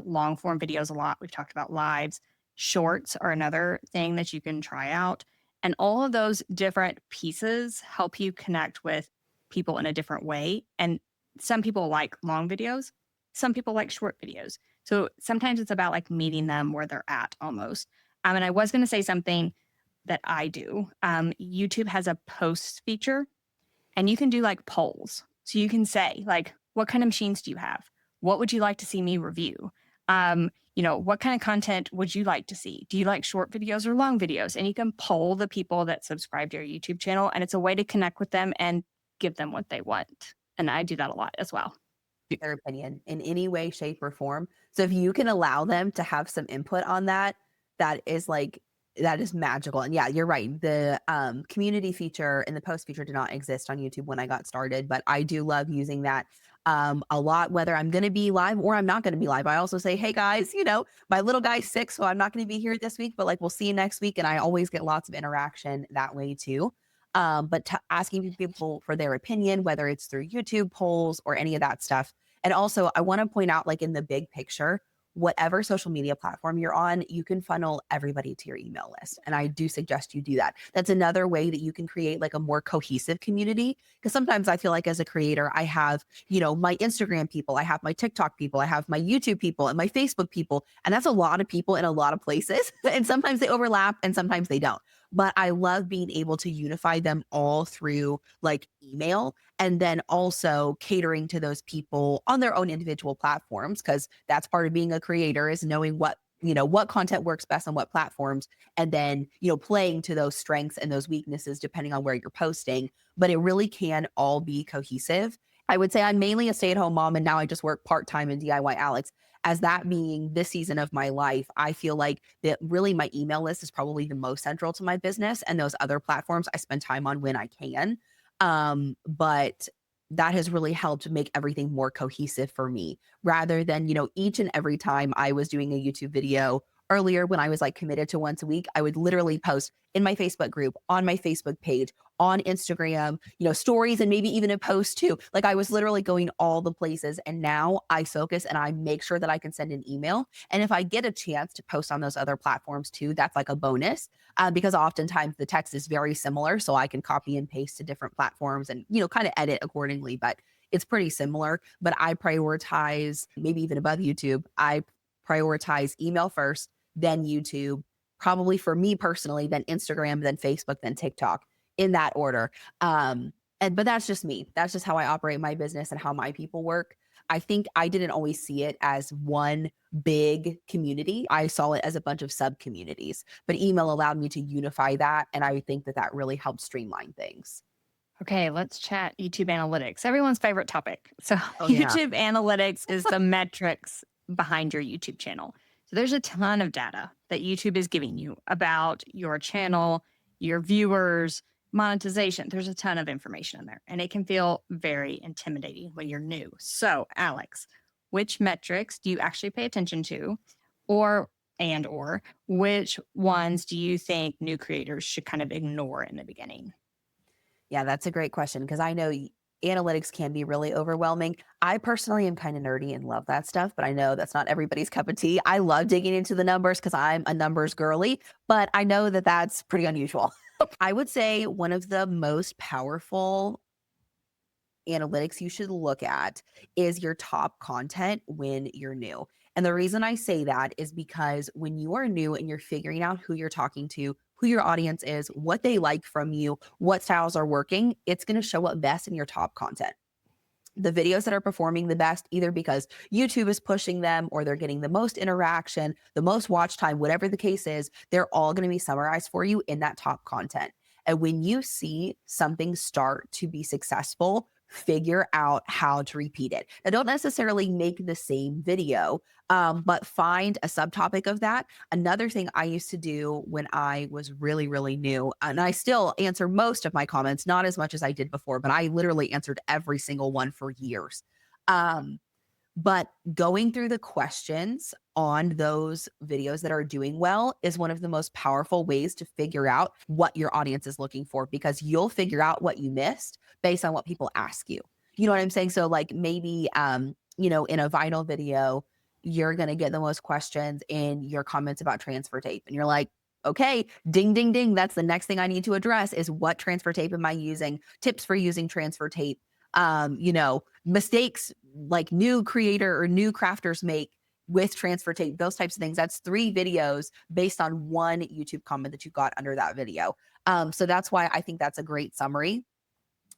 long form videos a lot. We've talked about lives. Shorts are another thing that you can try out. And all of those different pieces help you connect with people in a different way. And some people like long videos, some people like short videos. So sometimes it's about like meeting them where they're at almost. And I was going to say something that I do. YouTube has a posts feature, and you can do like polls. So you can say like, what kind of machines do you have? What would you like to see me review? What kind of content would you like to see? Do you like short videos or long videos? And you can poll the people that subscribe to your YouTube channel, and it's a way to connect with them and give them what they want. And I do that a lot as well. Their opinion in any way, shape, or form. So if you can allow them to have some input on that, that is magical. And yeah, you're right. The community feature and the post feature did not exist on YouTube when I got started, but I do love using that a lot, whether I'm going to be live or I'm not going to be live. I also say, hey guys, my little guy's sick, so I'm not going to be here this week, but like we'll see you next week. And I always get lots of interaction that way too. But asking people for their opinion, whether it's through YouTube polls or any of that stuff. And also, I want to point out, like in the big picture, whatever social media platform you're on, you can funnel everybody to your email list. And I do suggest you do that. That's another way that you can create like a more cohesive community. Because sometimes I feel like as a creator, I have, my Instagram people, I have my TikTok people, I have my YouTube people and my Facebook people. And that's a lot of people in a lot of places. And sometimes they overlap and sometimes they don't. But I love being able to unify them all through like email, and then also catering to those people on their own individual platforms, because that's part of being a creator, is knowing what content works best on what platforms, and then playing to those strengths and those weaknesses depending on where you're posting. But it really can all be cohesive. I would say I'm mainly a stay-at-home mom, and now I just work part-time in DIY Alex. As that being this season of my life, I feel like that really my email list is probably the most central to my business, and those other platforms I spend time on when I can. But that has really helped make everything more cohesive for me, rather than, each and every time I was doing a YouTube video earlier, when I was like committed to once a week, I would literally post in my Facebook group, on my Facebook page, on Instagram, stories, and maybe even a post too. Like I was literally going all the places. And now I focus and I make sure that I can send an email. And if I get a chance to post on those other platforms too, that's like a bonus, because oftentimes the text is very similar. So I can copy and paste to different platforms and, kind of edit accordingly. But it's pretty similar. But I prioritize, maybe even above YouTube, I prioritize email first, then YouTube, probably for me personally, then Instagram, then Facebook, then TikTok, in that order. But that's just me. That's just how I operate my business and how my people work. I think I didn't always see it as one big community. I saw it as a bunch of sub communities, but email allowed me to unify that. And I think that that really helped streamline things. Okay, let's chat YouTube analytics, everyone's favorite topic. So, Oh, yeah. YouTube analytics is the metrics behind your YouTube channel. So, there's a ton of data that YouTube is giving you about your channel, your viewers, monetization. There's a ton of information in there, and it can feel very intimidating when you're new. So, Alex, which metrics do you actually pay attention to, or which ones do you think new creators should kind of ignore in the beginning? Yeah, that's a great question, because I know analytics can be really overwhelming. I personally am kind of nerdy and love that stuff, but I know that's not everybody's cup of tea. I love digging into the numbers because I'm a numbers girly, but I know that that's pretty unusual. I would say one of the most powerful analytics you should look at is your top content when you're new. And the reason I say that is because when you are new and you're figuring out who you're talking to, who your audience is, what they like from you, what styles are working, it's going to show up best in your top content. The videos that are performing the best, either because YouTube is pushing them or they're getting the most interaction, the most watch time, whatever the case is, they're all going to be summarized for you in that top content. And when you see something start to be successful, figure out how to repeat it. Now, don't necessarily make the same video, but find a subtopic of that. Another thing I used to do when I was really, really new, and I still answer most of my comments, not as much as I did before, but I literally answered every single one for years. But going through the questions on those videos that are doing well is one of the most powerful ways to figure out what your audience is looking for, because you'll figure out what you missed based on what people ask you. You know what I'm saying? So like maybe in a vinyl video, you're gonna get the most questions in your comments about transfer tape. And you're like, okay, ding, ding, ding. That's the next thing I need to address is what transfer tape am I using? Tips for using transfer tape. Mistakes like new creator or new crafters make with transfer tape, those types of things. That's 3 videos based on one YouTube comment that you got under that video. So that's why I think that's a great summary.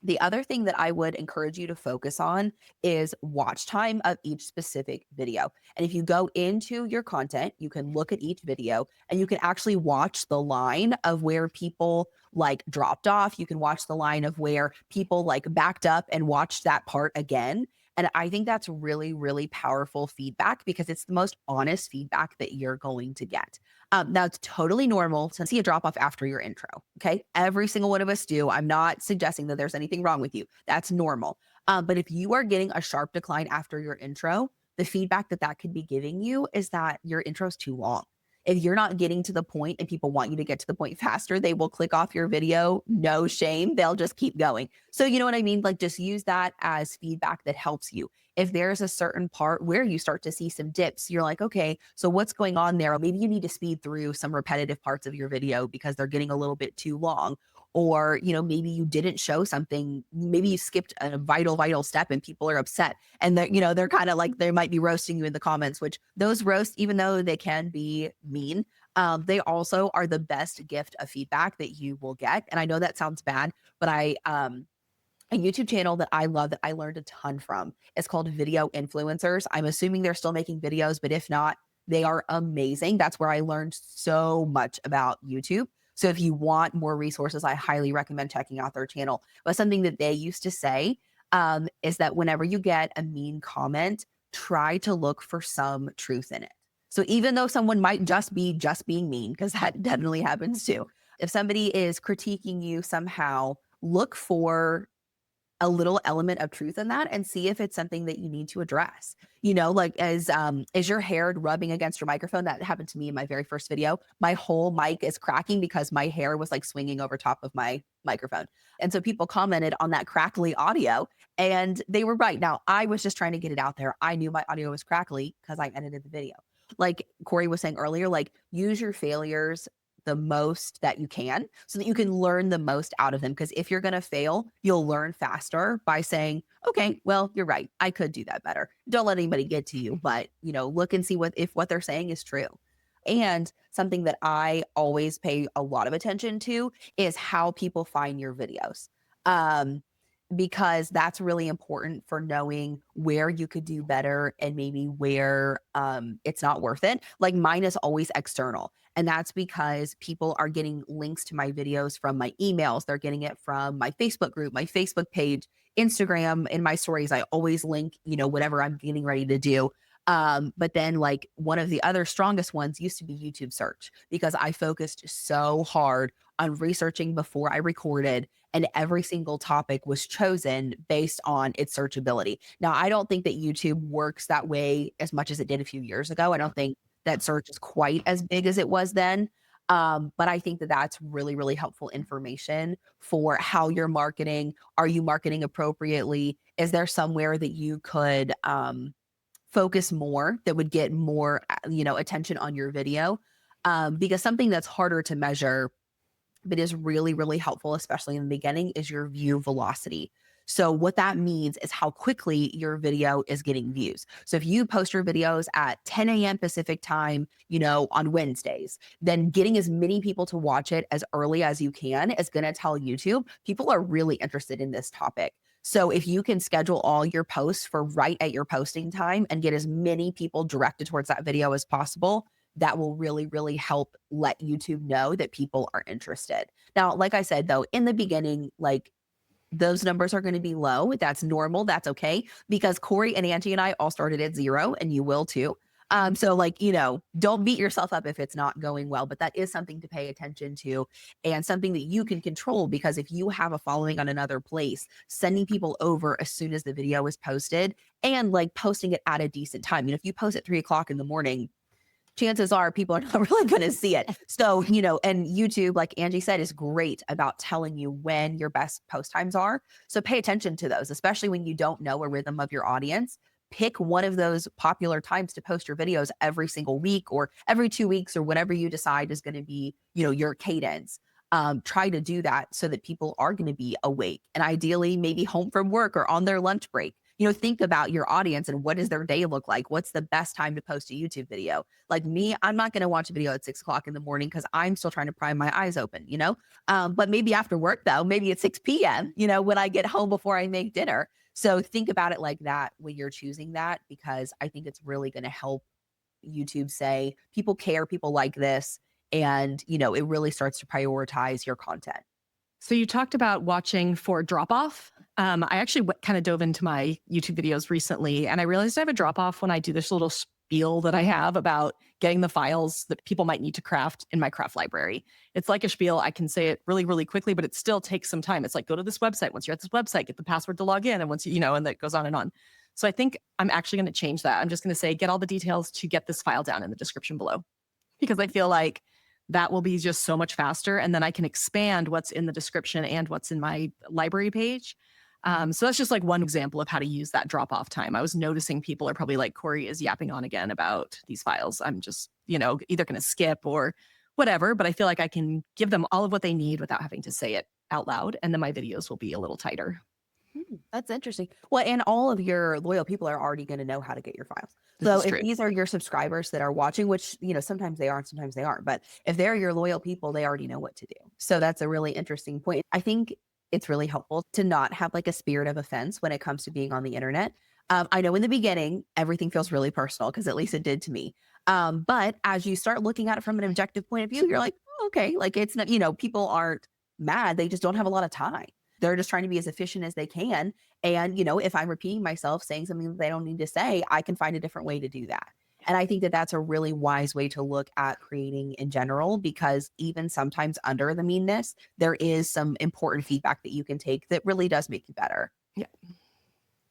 The other thing that I would encourage you to focus on is watch time of each specific video. And if you go into your content, you can look at each video and you can actually watch the line of where people like dropped off. You can watch the line of where people like backed up and watched that part again. And I think that's really, really powerful feedback because it's the most honest feedback that you're going to get. Now, it's totally normal to see a drop off after your intro. Okay. Every single one of us do. I'm not suggesting that there's anything wrong with you. That's normal. But if you are getting a sharp decline after your intro, the feedback that that could be giving you is that your intro is too long. If you're not getting to the point and people want you to get to the point faster, they will click off your video. No shame. They'll just keep going. So you know what I mean? Like just use that as feedback that helps you. If there's a certain part where you start to see some dips, you're like, okay, so what's going on there? Maybe you need to speed through some repetitive parts of your video because they're getting a little bit too long. Or, maybe you didn't show something, maybe you skipped a vital step and people are upset. And they're kind of like, they might be roasting you in the comments, which those roasts, even though they can be mean, they also are the best gift of feedback that you will get. And I know that sounds bad, but a YouTube channel that I love that I learned a ton from is called Video Influencers. I'm assuming they're still making videos, but if not, they are amazing. That's where I learned so much about YouTube. So if you want more resources, I highly recommend checking out their channel. But something that they used to say is that whenever you get a mean comment, try to look for some truth in it. So even though someone might just be being mean, because that definitely happens too. If somebody is critiquing you somehow, look for a little element of truth in that and see if it's something that you need to address. Like is your hair rubbing against your microphone? That happened to me in my very first video. My whole mic is cracking because my hair was like swinging over top of my microphone. And so people commented on that crackly audio and they were right. Now, I was just trying to get it out there. I knew my audio was crackly because I edited the video. Like Corey was saying earlier, like use your failures the most that you can so that you can learn the most out of them. Because if you're going to fail, you'll learn faster by saying, okay, well, you're right. I could do that better. Don't let anybody get to you, but look and see if what they're saying is true. And something that I always pay a lot of attention to is how people find your videos. Because that's really important for knowing where you could do better and maybe where it's not worth it. Like mine is always external. And that's because people are getting links to my videos from my emails. They're getting it from my Facebook group, my Facebook page, Instagram. In my stories, I always link, whatever I'm getting ready to do. But then like one of the other strongest ones used to be YouTube search because I focused so hard on researching before I recorded, and every single topic was chosen based on its searchability. Now, I don't think that YouTube works that way as much as it did a few years ago. I don't think that search is quite as big as it was then. But I think that that's really, really helpful information for how you're marketing. Are you marketing appropriately? Is there somewhere that you could focus more that would get more, attention on your video? Because something that's harder to measure but is really, really helpful, especially in the beginning, is your view velocity. So what that means is how quickly your video is getting views. So if you post your videos at 10 a.m. Pacific time, on Wednesdays, then getting as many people to watch it as early as you can is going to tell YouTube people are really interested in this topic. So if you can schedule all your posts for right at your posting time and get as many people directed towards that video as possible, that will really, really help let YouTube know that people are interested. Now, like I said, though, in the beginning, like those numbers are going to be low. That's normal. That's okay. Because Corey and Angie and I all started at 0, and you will too. So like, don't beat yourself up if it's not going well, but that is something to pay attention to and something that you can control, because if you have a following on another place, sending people over as soon as the video is posted and like posting it at a decent time. If you post at 3 o'clock in the morning, chances are people are not really going to see it. So, and YouTube, like Angie said, is great about telling you when your best post times are. So pay attention to those, especially when you don't know a rhythm of your audience. Pick one of those popular times to post your videos every single week or every 2 weeks or whatever you decide is going to be, your cadence. Try to do that so that people are going to be awake and ideally maybe home from work or on their lunch break. Think about your audience and what does their day look like? What's the best time to post a YouTube video? Like me, I'm not going to watch a video at 6 o'clock in the morning because I'm still trying to pry my eyes open, but maybe after work though, maybe at 6 p.m., when I get home before I make dinner. So think about it like that when you're choosing that, because I think it's really going to help YouTube say people care, people like this. And, it really starts to prioritize your content. So you talked about watching for drop off. I actually kind of dove into my YouTube videos recently, and I realized I have a drop off when I do this little spiel that I have about getting the files that people might need to craft in my craft library. It's like a spiel. I can say it really, really quickly, but it still takes some time. It's like, go to this website. Once you're at this website, get the password to log in. And once and that goes on and on. So I think I'm actually going to change that. I'm just going to say, get all the details to get this file down in the description below, because I feel like that will be just so much faster. And then I can expand what's in the description and what's in my library page. So that's just like one example of how to use that drop off time. I was noticing people are probably like, Corey is yapping on again about these files. I'm just, either going to skip or whatever, but I feel like I can give them all of what they need without having to say it out loud. And then my videos will be a little tighter. That's interesting. Well, and all of your loyal people are already going to know how to get your files. This So is if true. these are your subscribers that are watching, which, sometimes they are and sometimes they aren't, but if they're your loyal people, they already know what to do. So that's a really interesting point. I think it's really helpful to not have like a spirit of offense when it comes to being on the internet. I know in the beginning, everything feels really personal, because at least it did to me. But as you start looking at it from an objective point of view, you're like, oh, okay, like it's not, people aren't mad. They just don't have a lot of time. They're just trying to be as efficient as they can. And, if I'm repeating myself, saying something that they don't need to say, I can find a different way to do that. And I think that that's a really wise way to look at creating in general, because even sometimes under the meanness, there is some important feedback that you can take that really does make you better. Yeah.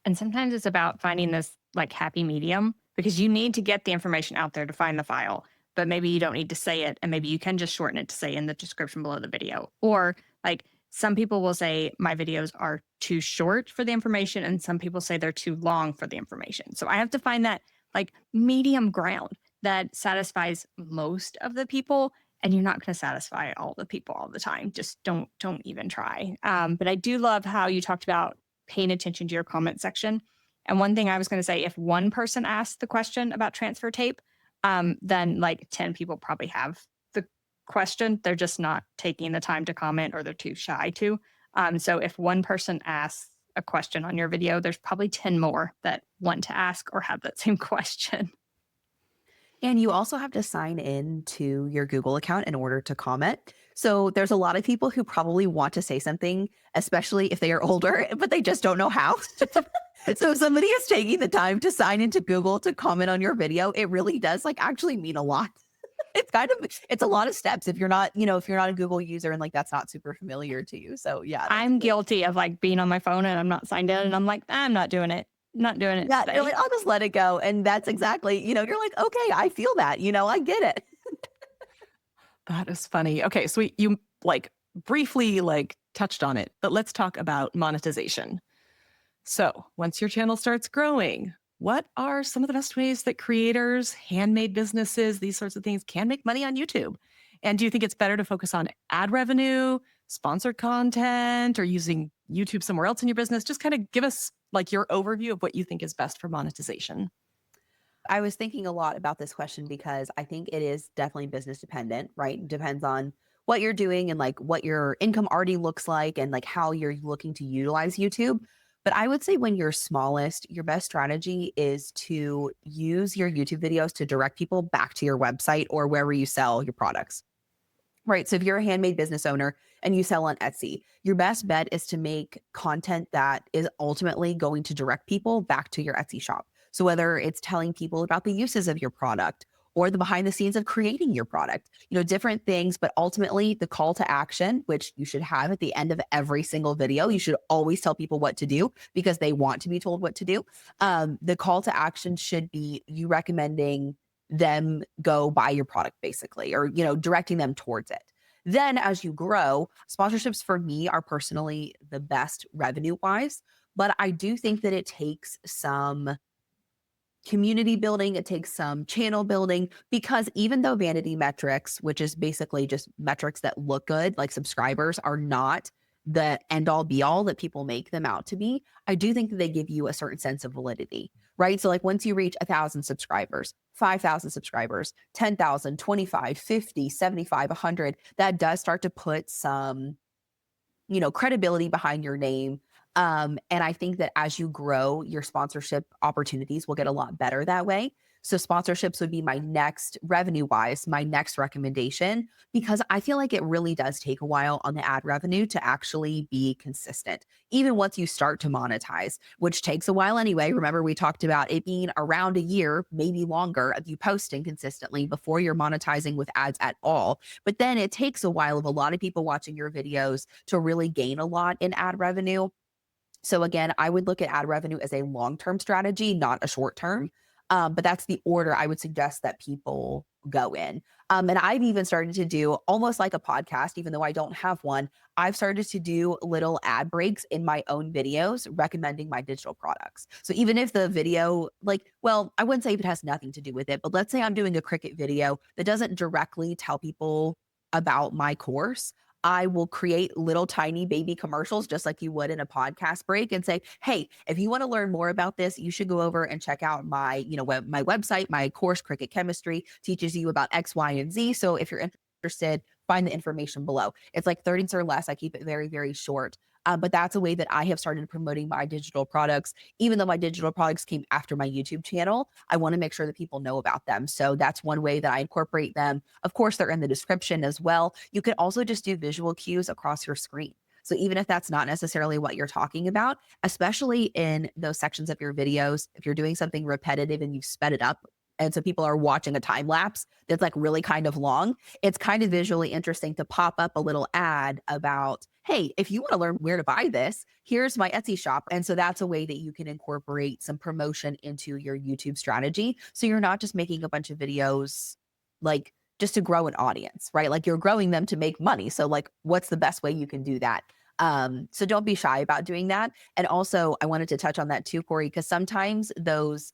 And sometimes it's about finding this like happy medium, because you need to get the information out there to find the file, but maybe you don't need to say it. And maybe you can just shorten it to say in the description below the video. Or like some people will say my videos are too short for the information, and some people say they're too long for the information. So I have to find that like medium ground that satisfies most of the people. And you're not going to satisfy all the people all the time. Just don't even try. But I do love how you talked about paying attention to your comment section. And one thing I was going to say, if one person asked the question about transfer tape, then like 10 people probably have the question. They're just not taking the time to comment, or they're too shy to. So if one person asks a question on your video, there's probably 10 more that want to ask or have that same question. And you also have to sign in to your Google account in order to comment. So there's a lot of people who probably want to say something, especially if they are older, but they just don't know how. So if somebody is taking the time to sign into Google to comment on your video, it really does like actually mean a lot. It's a lot of steps if you're not, if you're not a Google user and like that's not super familiar to you. So yeah. I'm guilty of like being on my phone and I'm not signed in, and I'm like, I'm not doing it. Not doing it. Yeah, Today. you're like, I'll just let it go. And that's exactly, you're like, okay, I feel that, I get it. That is funny. Okay, so you like briefly like touched on it, but let's talk about monetization. So once your channel starts growing, what are some of the best ways that creators, handmade businesses, these sorts of things can make money on YouTube? And do you think it's better to focus on ad revenue, sponsored content, or using YouTube somewhere else in your business? Just kind of give us like your overview of what you think is best for monetization. I was thinking a lot about this question because I think it is definitely business dependent, right? Depends on what you're doing and like what your income already looks like and like how you're looking to utilize YouTube. But I would say when you're smallest, your best strategy is to use your YouTube videos to direct people back to your website or wherever you sell your products. Right. So if you're a handmade business owner and you sell on Etsy, your best bet is to make content that is ultimately going to direct people back to your Etsy shop. So whether it's telling people about the uses of your product or the behind the scenes of creating your product, different things, but ultimately the call to action, which you should have at the end of every single video, you should always tell people what to do because they want to be told what to do. The call to action should be you recommending them go buy your product basically, or, directing them towards it. Then as you grow, sponsorships for me are personally the best revenue wise, but I do think that it takes some community building, it takes some channel building, because even though vanity metrics, which is basically just metrics that look good, like subscribers, are not the end all be all that people make them out to be, I do think that they give you a certain sense of validity, right? So like once you reach 1,000 subscribers, 5,000 subscribers, 10,000, 25, 50, 75, 100, that does start to put some, credibility behind your name. And I think that as you grow, your sponsorship opportunities will get a lot better that way. So sponsorships would be my next revenue wise, my next recommendation, because I feel like it really does take a while on the ad revenue to actually be consistent, even once you start to monetize, which takes a while anyway. Remember, we talked about it being around a year, maybe longer, of you posting consistently before you're monetizing with ads at all. But then it takes a while of a lot of people watching your videos to really gain a lot in ad revenue. So again, I would look at ad revenue as a long-term strategy, not a short-term. But that's the order I would suggest that people go in. And I've even started to do almost like a podcast, even though I don't have one. I've started to do little ad breaks in my own videos recommending my digital products. So even if the video, I wouldn't say if it has nothing to do with it, but let's say I'm doing a Cricut video that doesn't directly tell people about my course. I will create little tiny baby commercials just like you would in a podcast break and say, hey, if you want to learn more about this, you should go over and check out my, my website. My course, Cricut Chemistry, teaches you about X, Y, and Z. So if you're interested, find the information below. It's like 30 minutes or less. I keep it very, very short. But that's a way that I have started promoting my digital products. Even though my digital products came after my YouTube channel, I want to make sure that people know about them. So that's one way that I incorporate them. Of course, they're in the description as well. You can also just do visual cues across your screen. So even if that's not necessarily what you're talking about, especially in those sections of your videos, if you're doing something repetitive and you've sped it up, and so people are watching a time lapse that's like really kind of long, it's kind of visually interesting to pop up a little ad about, hey, if you want to learn where to buy this, here's my Etsy shop. And so that's a way that you can incorporate some promotion into your YouTube strategy. So you're not just making a bunch of videos like just to grow an audience, right? Like you're growing them to make money. So like, what's the best way you can do that? So don't be shy about doing that. And also I wanted to touch on that too, Corey, because sometimes those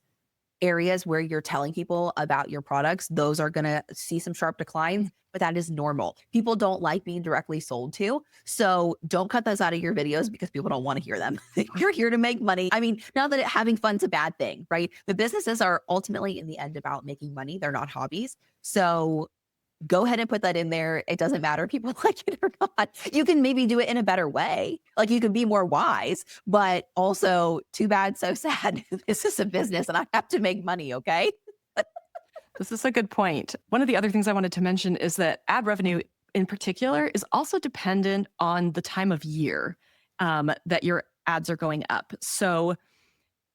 areas where you're telling people about your products, those are going to see some sharp declines, but that is normal. People don't like being directly sold to. So don't cut those out of your videos because people don't want to hear them. You're here to make money. I mean, not that having fun's a bad thing, right? The businesses are ultimately in the end about making money. They're not hobbies. So go ahead and put that in there. It doesn't matter if people like it or not. You can maybe do it in a better way. Like you can be more wise, but also too bad, so sad. This is a business and I have to make money. Okay. This is a good point. One of the other things I wanted to mention is that ad revenue in particular is also dependent on the time of year that your ads are going up. So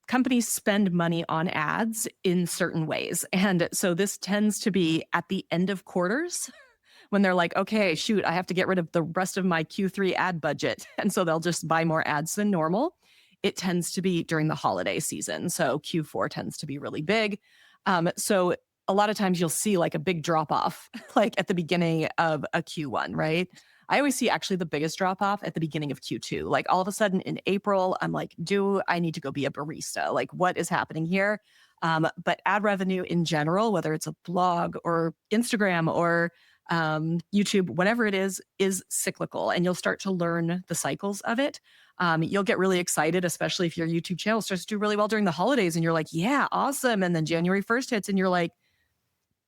companies spend money on ads in certain ways. And so this tends to be at the end of quarters when they're like, okay, shoot, I have to get rid of the rest of my Q3 ad budget. And so they'll just buy more ads than normal. It tends to be during the holiday season. So Q4 tends to be really big. So a lot of times you'll see like a big drop off, like at the beginning of a Q1, right? I always see actually the biggest drop off at the beginning of Q2. Like all of a sudden in April, I'm like, do I need to go be a barista? Like what is happening here? But ad revenue in general, whether it's a blog or Instagram or YouTube, whatever it is cyclical, and you'll start to learn the cycles of it. You'll get really excited, especially if your YouTube channel starts to do really well during the holidays and you're like, yeah, awesome. And then January 1st hits and you're like,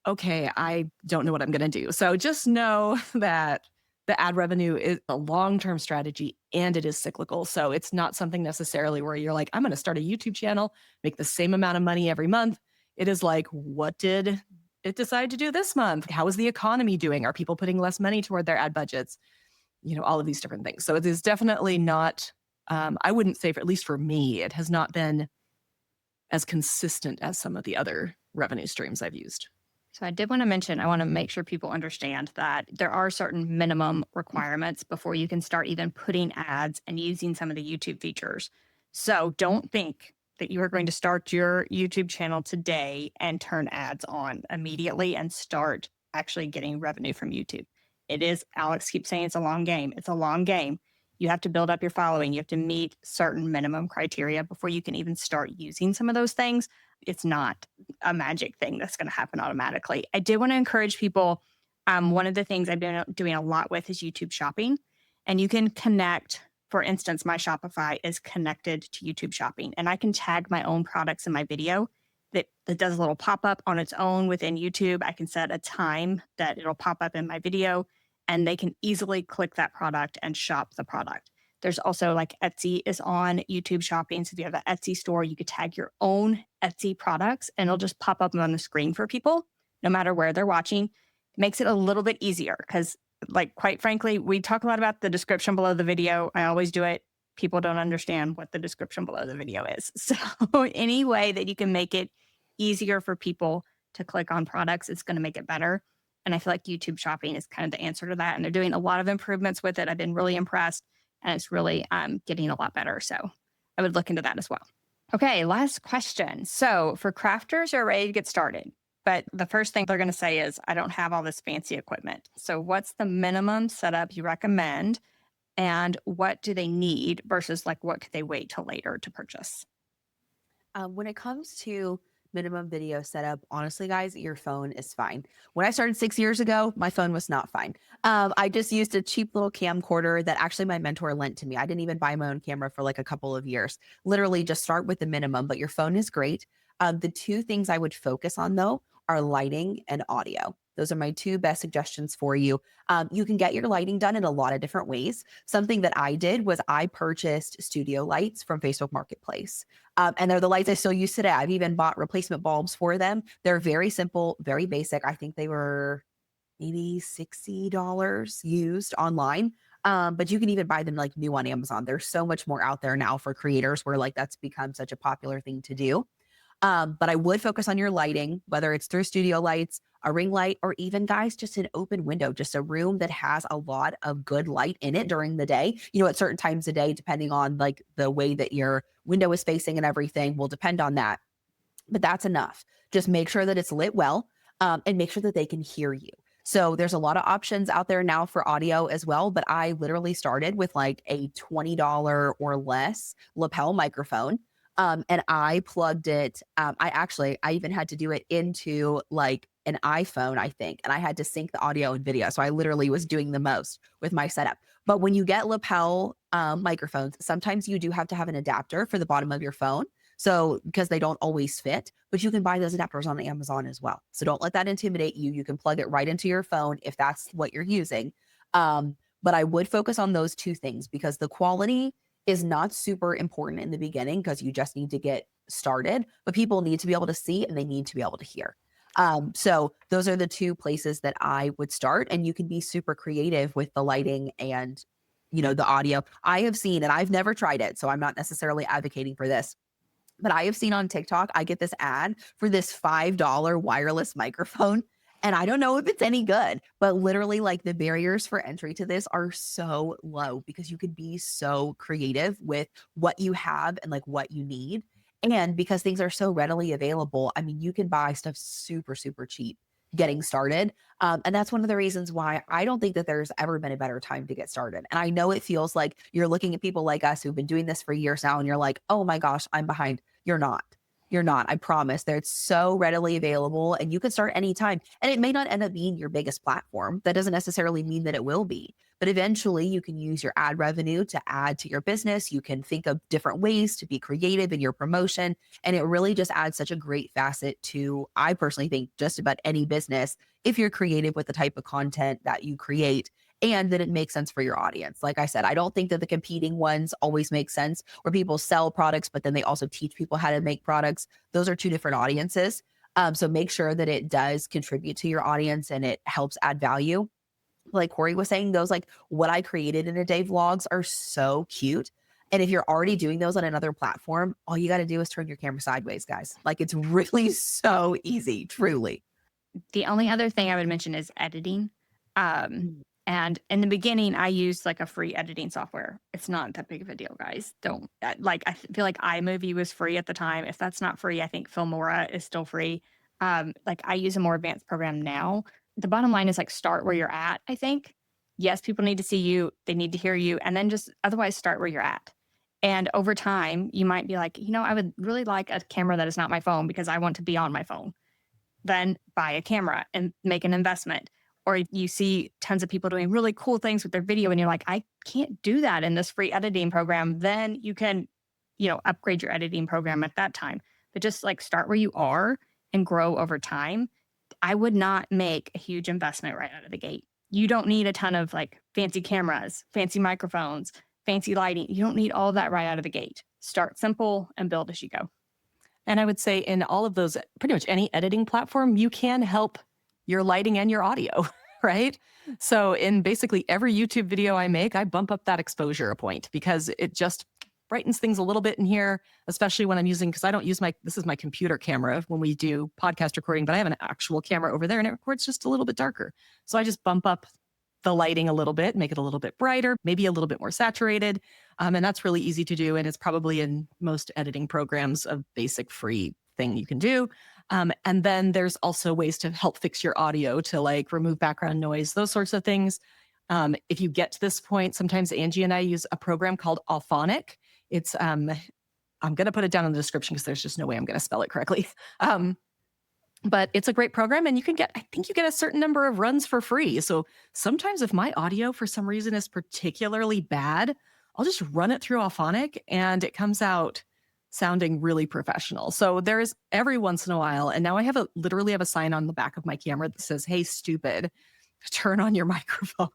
okay, I don't know what I'm going to do. So just know that the ad revenue is a long-term strategy and it is cyclical. So it's not something necessarily where you're like, I'm going to start a YouTube channel, make the same amount of money every month. It is like, what did it decide to do this month? How is the economy doing? Are people putting less money toward their ad budgets? All of these different things. So it is definitely not, I wouldn't say, at least for me, it has not been as consistent as some of the other revenue streams I've used. So I did want to mention, I want to make sure people understand that there are certain minimum requirements before you can start even putting ads and using some of the YouTube features. So don't think that you are going to start your YouTube channel today and turn ads on immediately and start actually getting revenue from YouTube. It is, Alex keeps saying it's a long game. It's a long game. You have to build up your following. You have to meet certain minimum criteria before you can even start using some of those things. It's not a magic thing that's going to happen automatically. I did want to encourage people. One of the things I've been doing a lot with is YouTube shopping. And you can connect, for instance, my Shopify is connected to YouTube shopping. And I can tag my own products in my video that does a little pop-up on its own within YouTube. I can set a time that it'll pop up in my video, and they can easily click that product and shop the product. There's also like Etsy is on YouTube shopping. So if you have an Etsy store, you could tag your own Etsy products and it'll just pop up on the screen for people, no matter where they're watching. It makes it a little bit easier because, like, quite frankly, we talk a lot about the description below the video. I always do it. People don't understand what the description below the video is. So any way that you can make it easier for people to click on products, it's going to make it better. And I feel like YouTube shopping is kind of the answer to that. And they're doing a lot of improvements with it. I've been really impressed. And it's really getting a lot better. So I would look into that as well. Okay, last question. So for crafters who are ready to get started, but the first thing they're going to say is, I don't have all this fancy equipment. So what's the minimum setup you recommend? And what do they need versus like what could they wait till later to purchase? When it comes to minimum video setup, honestly, guys, your phone is fine. When I started 6 years ago, my phone was not fine. I just used a cheap little camcorder that actually my mentor lent to me. I didn't even buy my own camera for like a couple of years. Literally just start with the minimum, but your phone is great. The two things I would focus on though are lighting and audio. Those are my two best suggestions for you. You can get your lighting done in a lot of different ways. Something that I did was I purchased studio lights from Facebook Marketplace. And they're the lights I still use today. I've even bought replacement bulbs for them. They're very simple, very basic. I think they were maybe $60 used online. But you can even buy them like new on Amazon. There's so much more out there now for creators where like that's become such a popular thing to do. But I would focus on your lighting, whether it's through studio lights, a ring light, or even guys, just an open window, just a room that has a lot of good light in it during the day, at certain times of day, depending on like the way that your window is facing and everything will depend on that. But that's enough. Just make sure that it's lit well, and make sure that they can hear you. So there's a lot of options out there now for audio as well, but I literally started with like a $20 or less lapel microphone. And I plugged it. I even had to do it into like an iPhone, I think, and I had to sync the audio and video. So I literally was doing the most with my setup. But when you get lapel microphones, sometimes you do have to have an adapter for the bottom of your phone. So because they don't always fit, but you can buy those adapters on Amazon as well. So don't let that intimidate you. You can plug it right into your phone if that's what you're using. But I would focus on those two things because the quality is not super important in the beginning because you just need to get started, but people need to be able to see and they need to be able to hear. So those are the two places that I would start, and you can be super creative with the lighting and, the audio. I have seen, and I've never tried it, so I'm not necessarily advocating for this, but I have seen on TikTok, I get this ad for this $5 wireless microphone. And I don't know if it's any good, but literally like the barriers for entry to this are so low because you could be so creative with what you have and like what you need. And because things are so readily available, I mean, you can buy stuff super, super cheap getting started. And that's one of the reasons why I don't think that there's ever been a better time to get started. And I know it feels like you're looking at people like us who've been doing this for years now, and you're like, oh my gosh, I'm behind. You're not. You're not. I promise. That it's so readily available and you can start anytime. And it may not end up being your biggest platform. That doesn't necessarily mean that it will be. But eventually you can use your ad revenue to add to your business. You can think of different ways to be creative in your promotion. And it really just adds such a great facet to, I personally think, just about any business if you're creative with the type of content that you create and that it makes sense for your audience. Like I said, I don't think that the competing ones always make sense where people sell products, but then they also teach people how to make products. Those are two different audiences. So make sure that it does contribute to your audience and it helps add value. Like Corey was saying, those like what I created in a day vlogs are so cute. And if you're already doing those on another platform, all you got to do is turn your camera sideways, guys. Like it's really so easy, truly. The only other thing I would mention is editing. Um, Mm. and in the beginning, I used like a free editing software. It's not that big of a deal, guys. Don't like, feel like iMovie was free at the time. If that's not free, I think Filmora is still free. Like I use a more advanced program now. The bottom line is like start where you're at, I think. Yes, people need to see you, they need to hear you, and then just otherwise start where you're at. And over time, you might be like, I would really like a camera that is not my phone because I want to be on my phone. Then buy a camera and make an investment. Or you see tons of people doing really cool things with their video and you're like, I can't do that in this free editing program. Then you can, upgrade your editing program at that time. But just like start where you are and grow over time. I would not make a huge investment right out of the gate. You don't need a ton of like fancy cameras, fancy microphones, fancy lighting. You don't need all that right out of the gate. Start simple and build as you go. And I would say in all of those, pretty much any editing platform, you can help your lighting and your audio, right? So in basically every YouTube video I make, I bump up that exposure a point because it just brightens things a little bit in here, especially when I'm using, because I don't use this is my computer camera when we do podcast recording, but I have an actual camera over there and it records just a little bit darker. So I just bump up the lighting a little bit, make it a little bit brighter, maybe a little bit more saturated. And that's really easy to do. And it's probably in most editing programs a basic free thing you can do. And then there's also ways to help fix your audio to like remove background noise, those sorts of things. If you get to this point, sometimes Angie and I use a program called Alphonic. It's, I'm going to put it down in the description because there's just no way I'm going to spell it correctly. But it's a great program and I think you get a certain number of runs for free. So sometimes if my audio for some reason is particularly bad, I'll just run it through Alphonic and it comes out sounding really professional. So there's every once in a while, and now I literally have a sign on the back of my camera that says, "Hey, stupid, turn on your microphone."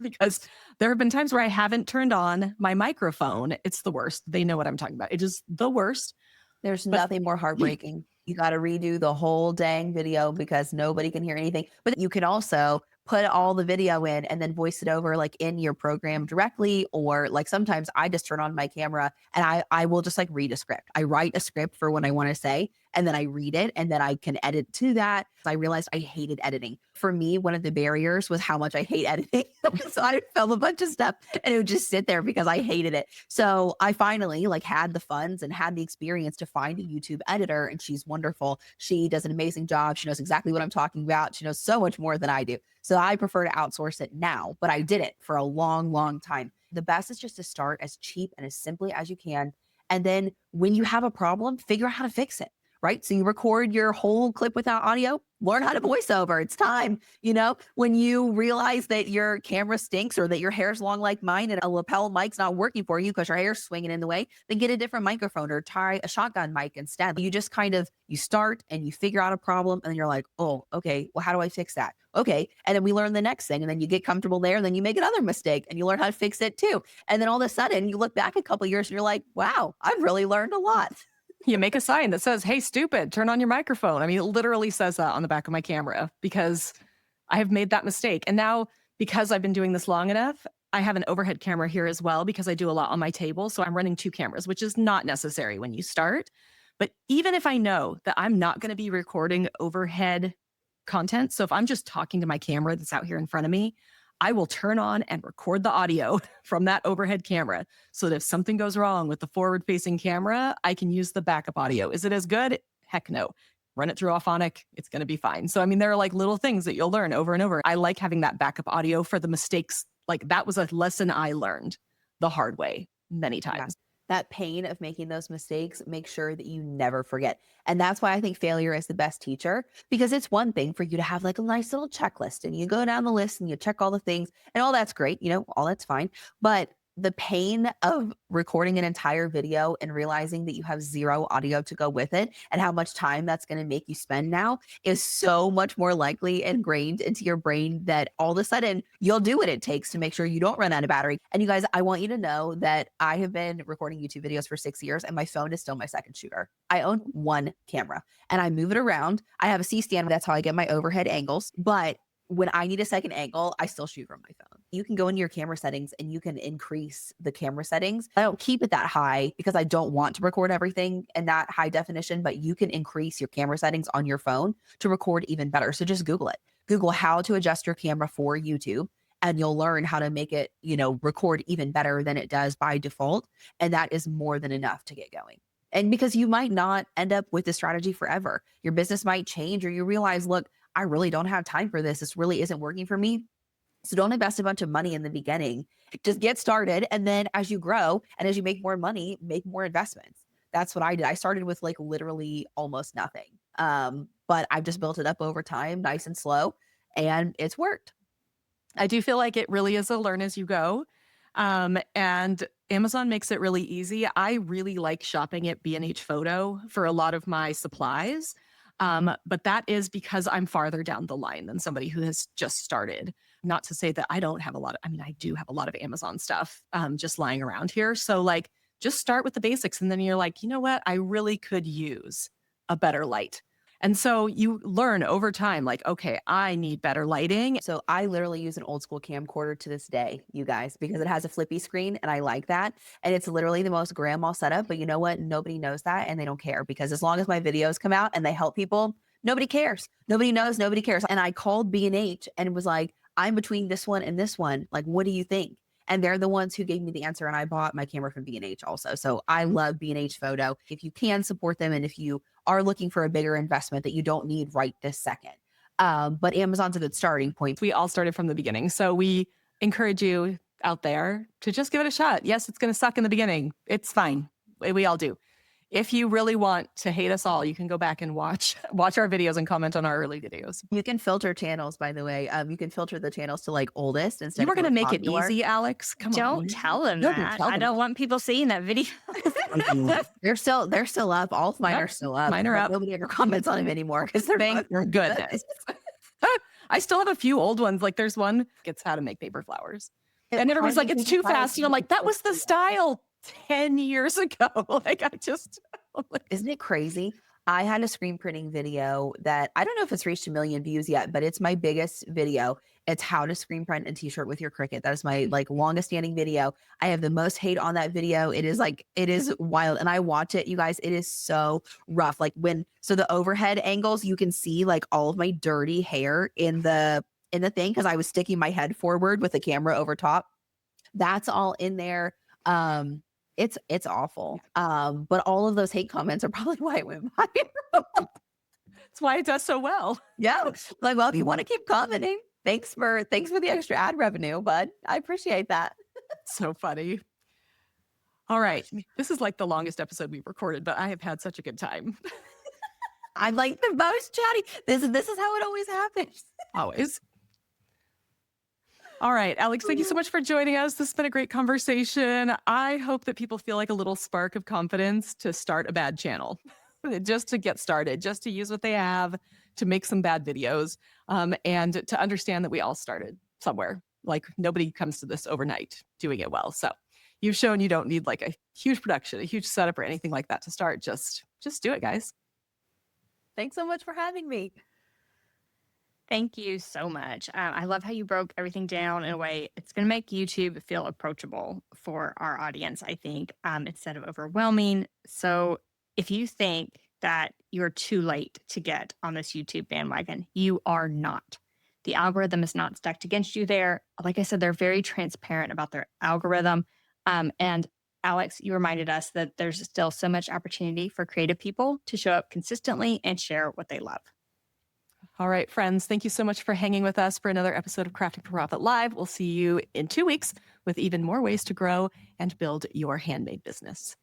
Because there have been times where I haven't turned on my microphone. It's the worst. They know what I'm talking about. It is the worst. There's nothing more heartbreaking. You got to redo the whole dang video because nobody can hear anything. But you can also put all the video in and then voice it over like in your program directly. Or like sometimes I just turn on my camera and I will just like read a script. I write a script for what I want to say and then I read it and then I can edit to that. I realized I hated editing. For me, one of the barriers was how much I hate editing. So I film a bunch of stuff and it would just sit there because I hated it. So I finally like had the funds and had the experience to find a YouTube editor, and she's wonderful. She does an amazing job. She knows exactly what I'm talking about. She knows so much more than I do. So I prefer to outsource it now, but I did it for a long, long time. The best is just to start as cheap and as simply as you can. And then when you have a problem, figure out how to fix it. Right? So you record your whole clip without audio, learn how to voice over. It's time. When you realize that your camera stinks or that your hair's long like mine and a lapel mic's not working for you because your hair's swinging in the way, then get a different microphone or try a shotgun mic instead. You just you start and you figure out a problem and then you're like, oh, okay, well, how do I fix that? Okay. And then we learn the next thing and then you get comfortable there and then you make another mistake and you learn how to fix it too. And then all of a sudden you look back a couple of years and you're like, wow, I've really learned a lot. You make a sign that says, "Hey, stupid, turn on your microphone." I mean, it literally says that on the back of my camera because I have made that mistake. And now, because I've been doing this long enough, I have an overhead camera here as well because I do a lot on my table. So I'm running 2 cameras, which is not necessary when you start. But even if I know that I'm not going to be recording overhead content, so if I'm just talking to my camera that's out here in front of me, I will turn on and record the audio from that overhead camera so that if something goes wrong with the forward-facing camera, I can use the backup audio. Is it as good? Heck no. Run it through Alphonic. It's going to be fine. So, I mean, there are like little things that you'll learn over and over. I like having that backup audio for the mistakes. Like that was a lesson I learned the hard way many times. Yeah. That pain of making those mistakes, make sure that you never forget. And that's why I think failure is the best teacher, because it's one thing for you to have like a nice little checklist and you go down the list and you check all the things and all that's great, all that's fine. But the pain of recording an entire video and realizing that you have 0 audio to go with it and how much time that's going to make you spend now is so much more likely ingrained into your brain that all of a sudden you'll do what it takes to make sure you don't run out of battery. And you guys, I want you to know that I have been recording YouTube videos for 6 years and my phone is still my second shooter. I own 1 camera and I move it around. I have a C-stand. That's how I get my overhead angles. But when I need a second angle, I still shoot from my phone. You can go into your camera settings and you can increase the camera settings. I don't keep it that high because I don't want to record everything in that high definition, but you can increase your camera settings on your phone to record even better. So just Google it. Google how to adjust your camera for YouTube, and you'll learn how to make it, record even better than it does by default. And that is more than enough to get going. And because you might not end up with this strategy forever, your business might change, or you realize, look, I really don't have time for this. This really isn't working for me. So don't invest a bunch of money in the beginning. Just get started. And then as you grow and as you make more money, make more investments. That's what I did. I started with like literally almost nothing. But I've just built it up over time, nice and slow, and it's worked. I do feel like it really is a learn as you go. And Amazon makes it really easy. I really like shopping at B&H Photo for a lot of my supplies. But that is because I'm farther down the line than somebody who has just started. Not to say that I don't have I do have a lot of Amazon stuff just lying around here. So like, just start with the basics. And then you're like, you know what? I really could use a better light. And so you learn over time, like, okay, I need better lighting. So I literally use an old school camcorder to this day, you guys, because it has a flippy screen and I like that. And it's literally the most grandma setup. But you know what? Nobody knows that and they don't care, because as long as my videos come out and they help people, nobody cares. Nobody knows. Nobody cares. And I called B&H and was like, I'm between this one and this one. Like, what do you think? And they're the ones who gave me the answer. And I bought my camera from B&H also. So I love B&H Photo. If you can support them, and if you are looking for a bigger investment that you don't need right this second. But Amazon's a good starting point. We all started from the beginning. So we encourage you out there to just give it a shot. Yes, it's going to suck in the beginning. It's fine. We all do. If you really want to hate us all, you can go back and watch our videos and comment on our early videos. You can filter channels, by the way. You can filter the channels to like oldest instead. You were of going to most make popular. it easy, Alex. Come on. Don't tell them No, don't that. tell I them don't want people seeing that video. They're still up. All of mine Yep, are still up. mine are but up. Nobody ever comments on them anymore because they're Thank goodness. I still have a few old ones. Like there's one, it's how to make paper flowers. And everybody's like, it's too fast. And I'm like, that was the style 10 years ago. Like Isn't it crazy? I had a screen printing video that I don't know if it's reached 1 million views yet, but it's my biggest video. It's how to screen print a t-shirt with your Cricut. That is my like longest standing video. I have the most hate on that video. It is wild. And I watch it, you guys, it is so rough. Like so the overhead angles, you can see like all of my dirty hair in the thing, because I was sticking my head forward with the camera over top. That's all in there. It's awful. But all of those hate comments are probably why it went viral. That's why it does so well. Yeah. Like, well, if you want to keep commenting, thanks for the extra ad revenue, bud. I appreciate that. So funny. All right. This is like the longest episode we've recorded, but I have had such a good time. I'm like the most chatty. This is how it always happens. Always. All right, Alex, thank you so much for joining us. This has been a great conversation. I hope that people feel like a little spark of confidence to start a bad channel, just to get started, just to use what they have to make some bad videos, and to understand that we all started somewhere. Like nobody comes to this overnight doing it well. So you've shown you don't need like a huge production, a huge setup or anything like that to start. Just do it, guys. Thanks so much for having me. Thank you so much. I love how you broke everything down in a way it's going to make YouTube feel approachable for our audience, I think, instead of overwhelming. So if you think that you're too late to get on this YouTube bandwagon, you are not. The algorithm is not stacked against you there. Like I said, they're very transparent about their algorithm. And Alex, you reminded us that there's still so much opportunity for creative people to show up consistently and share what they love. All right, friends, thank you so much for hanging with us for another episode of Crafting for Profit Live. We'll see you in 2 weeks with even more ways to grow and build your handmade business.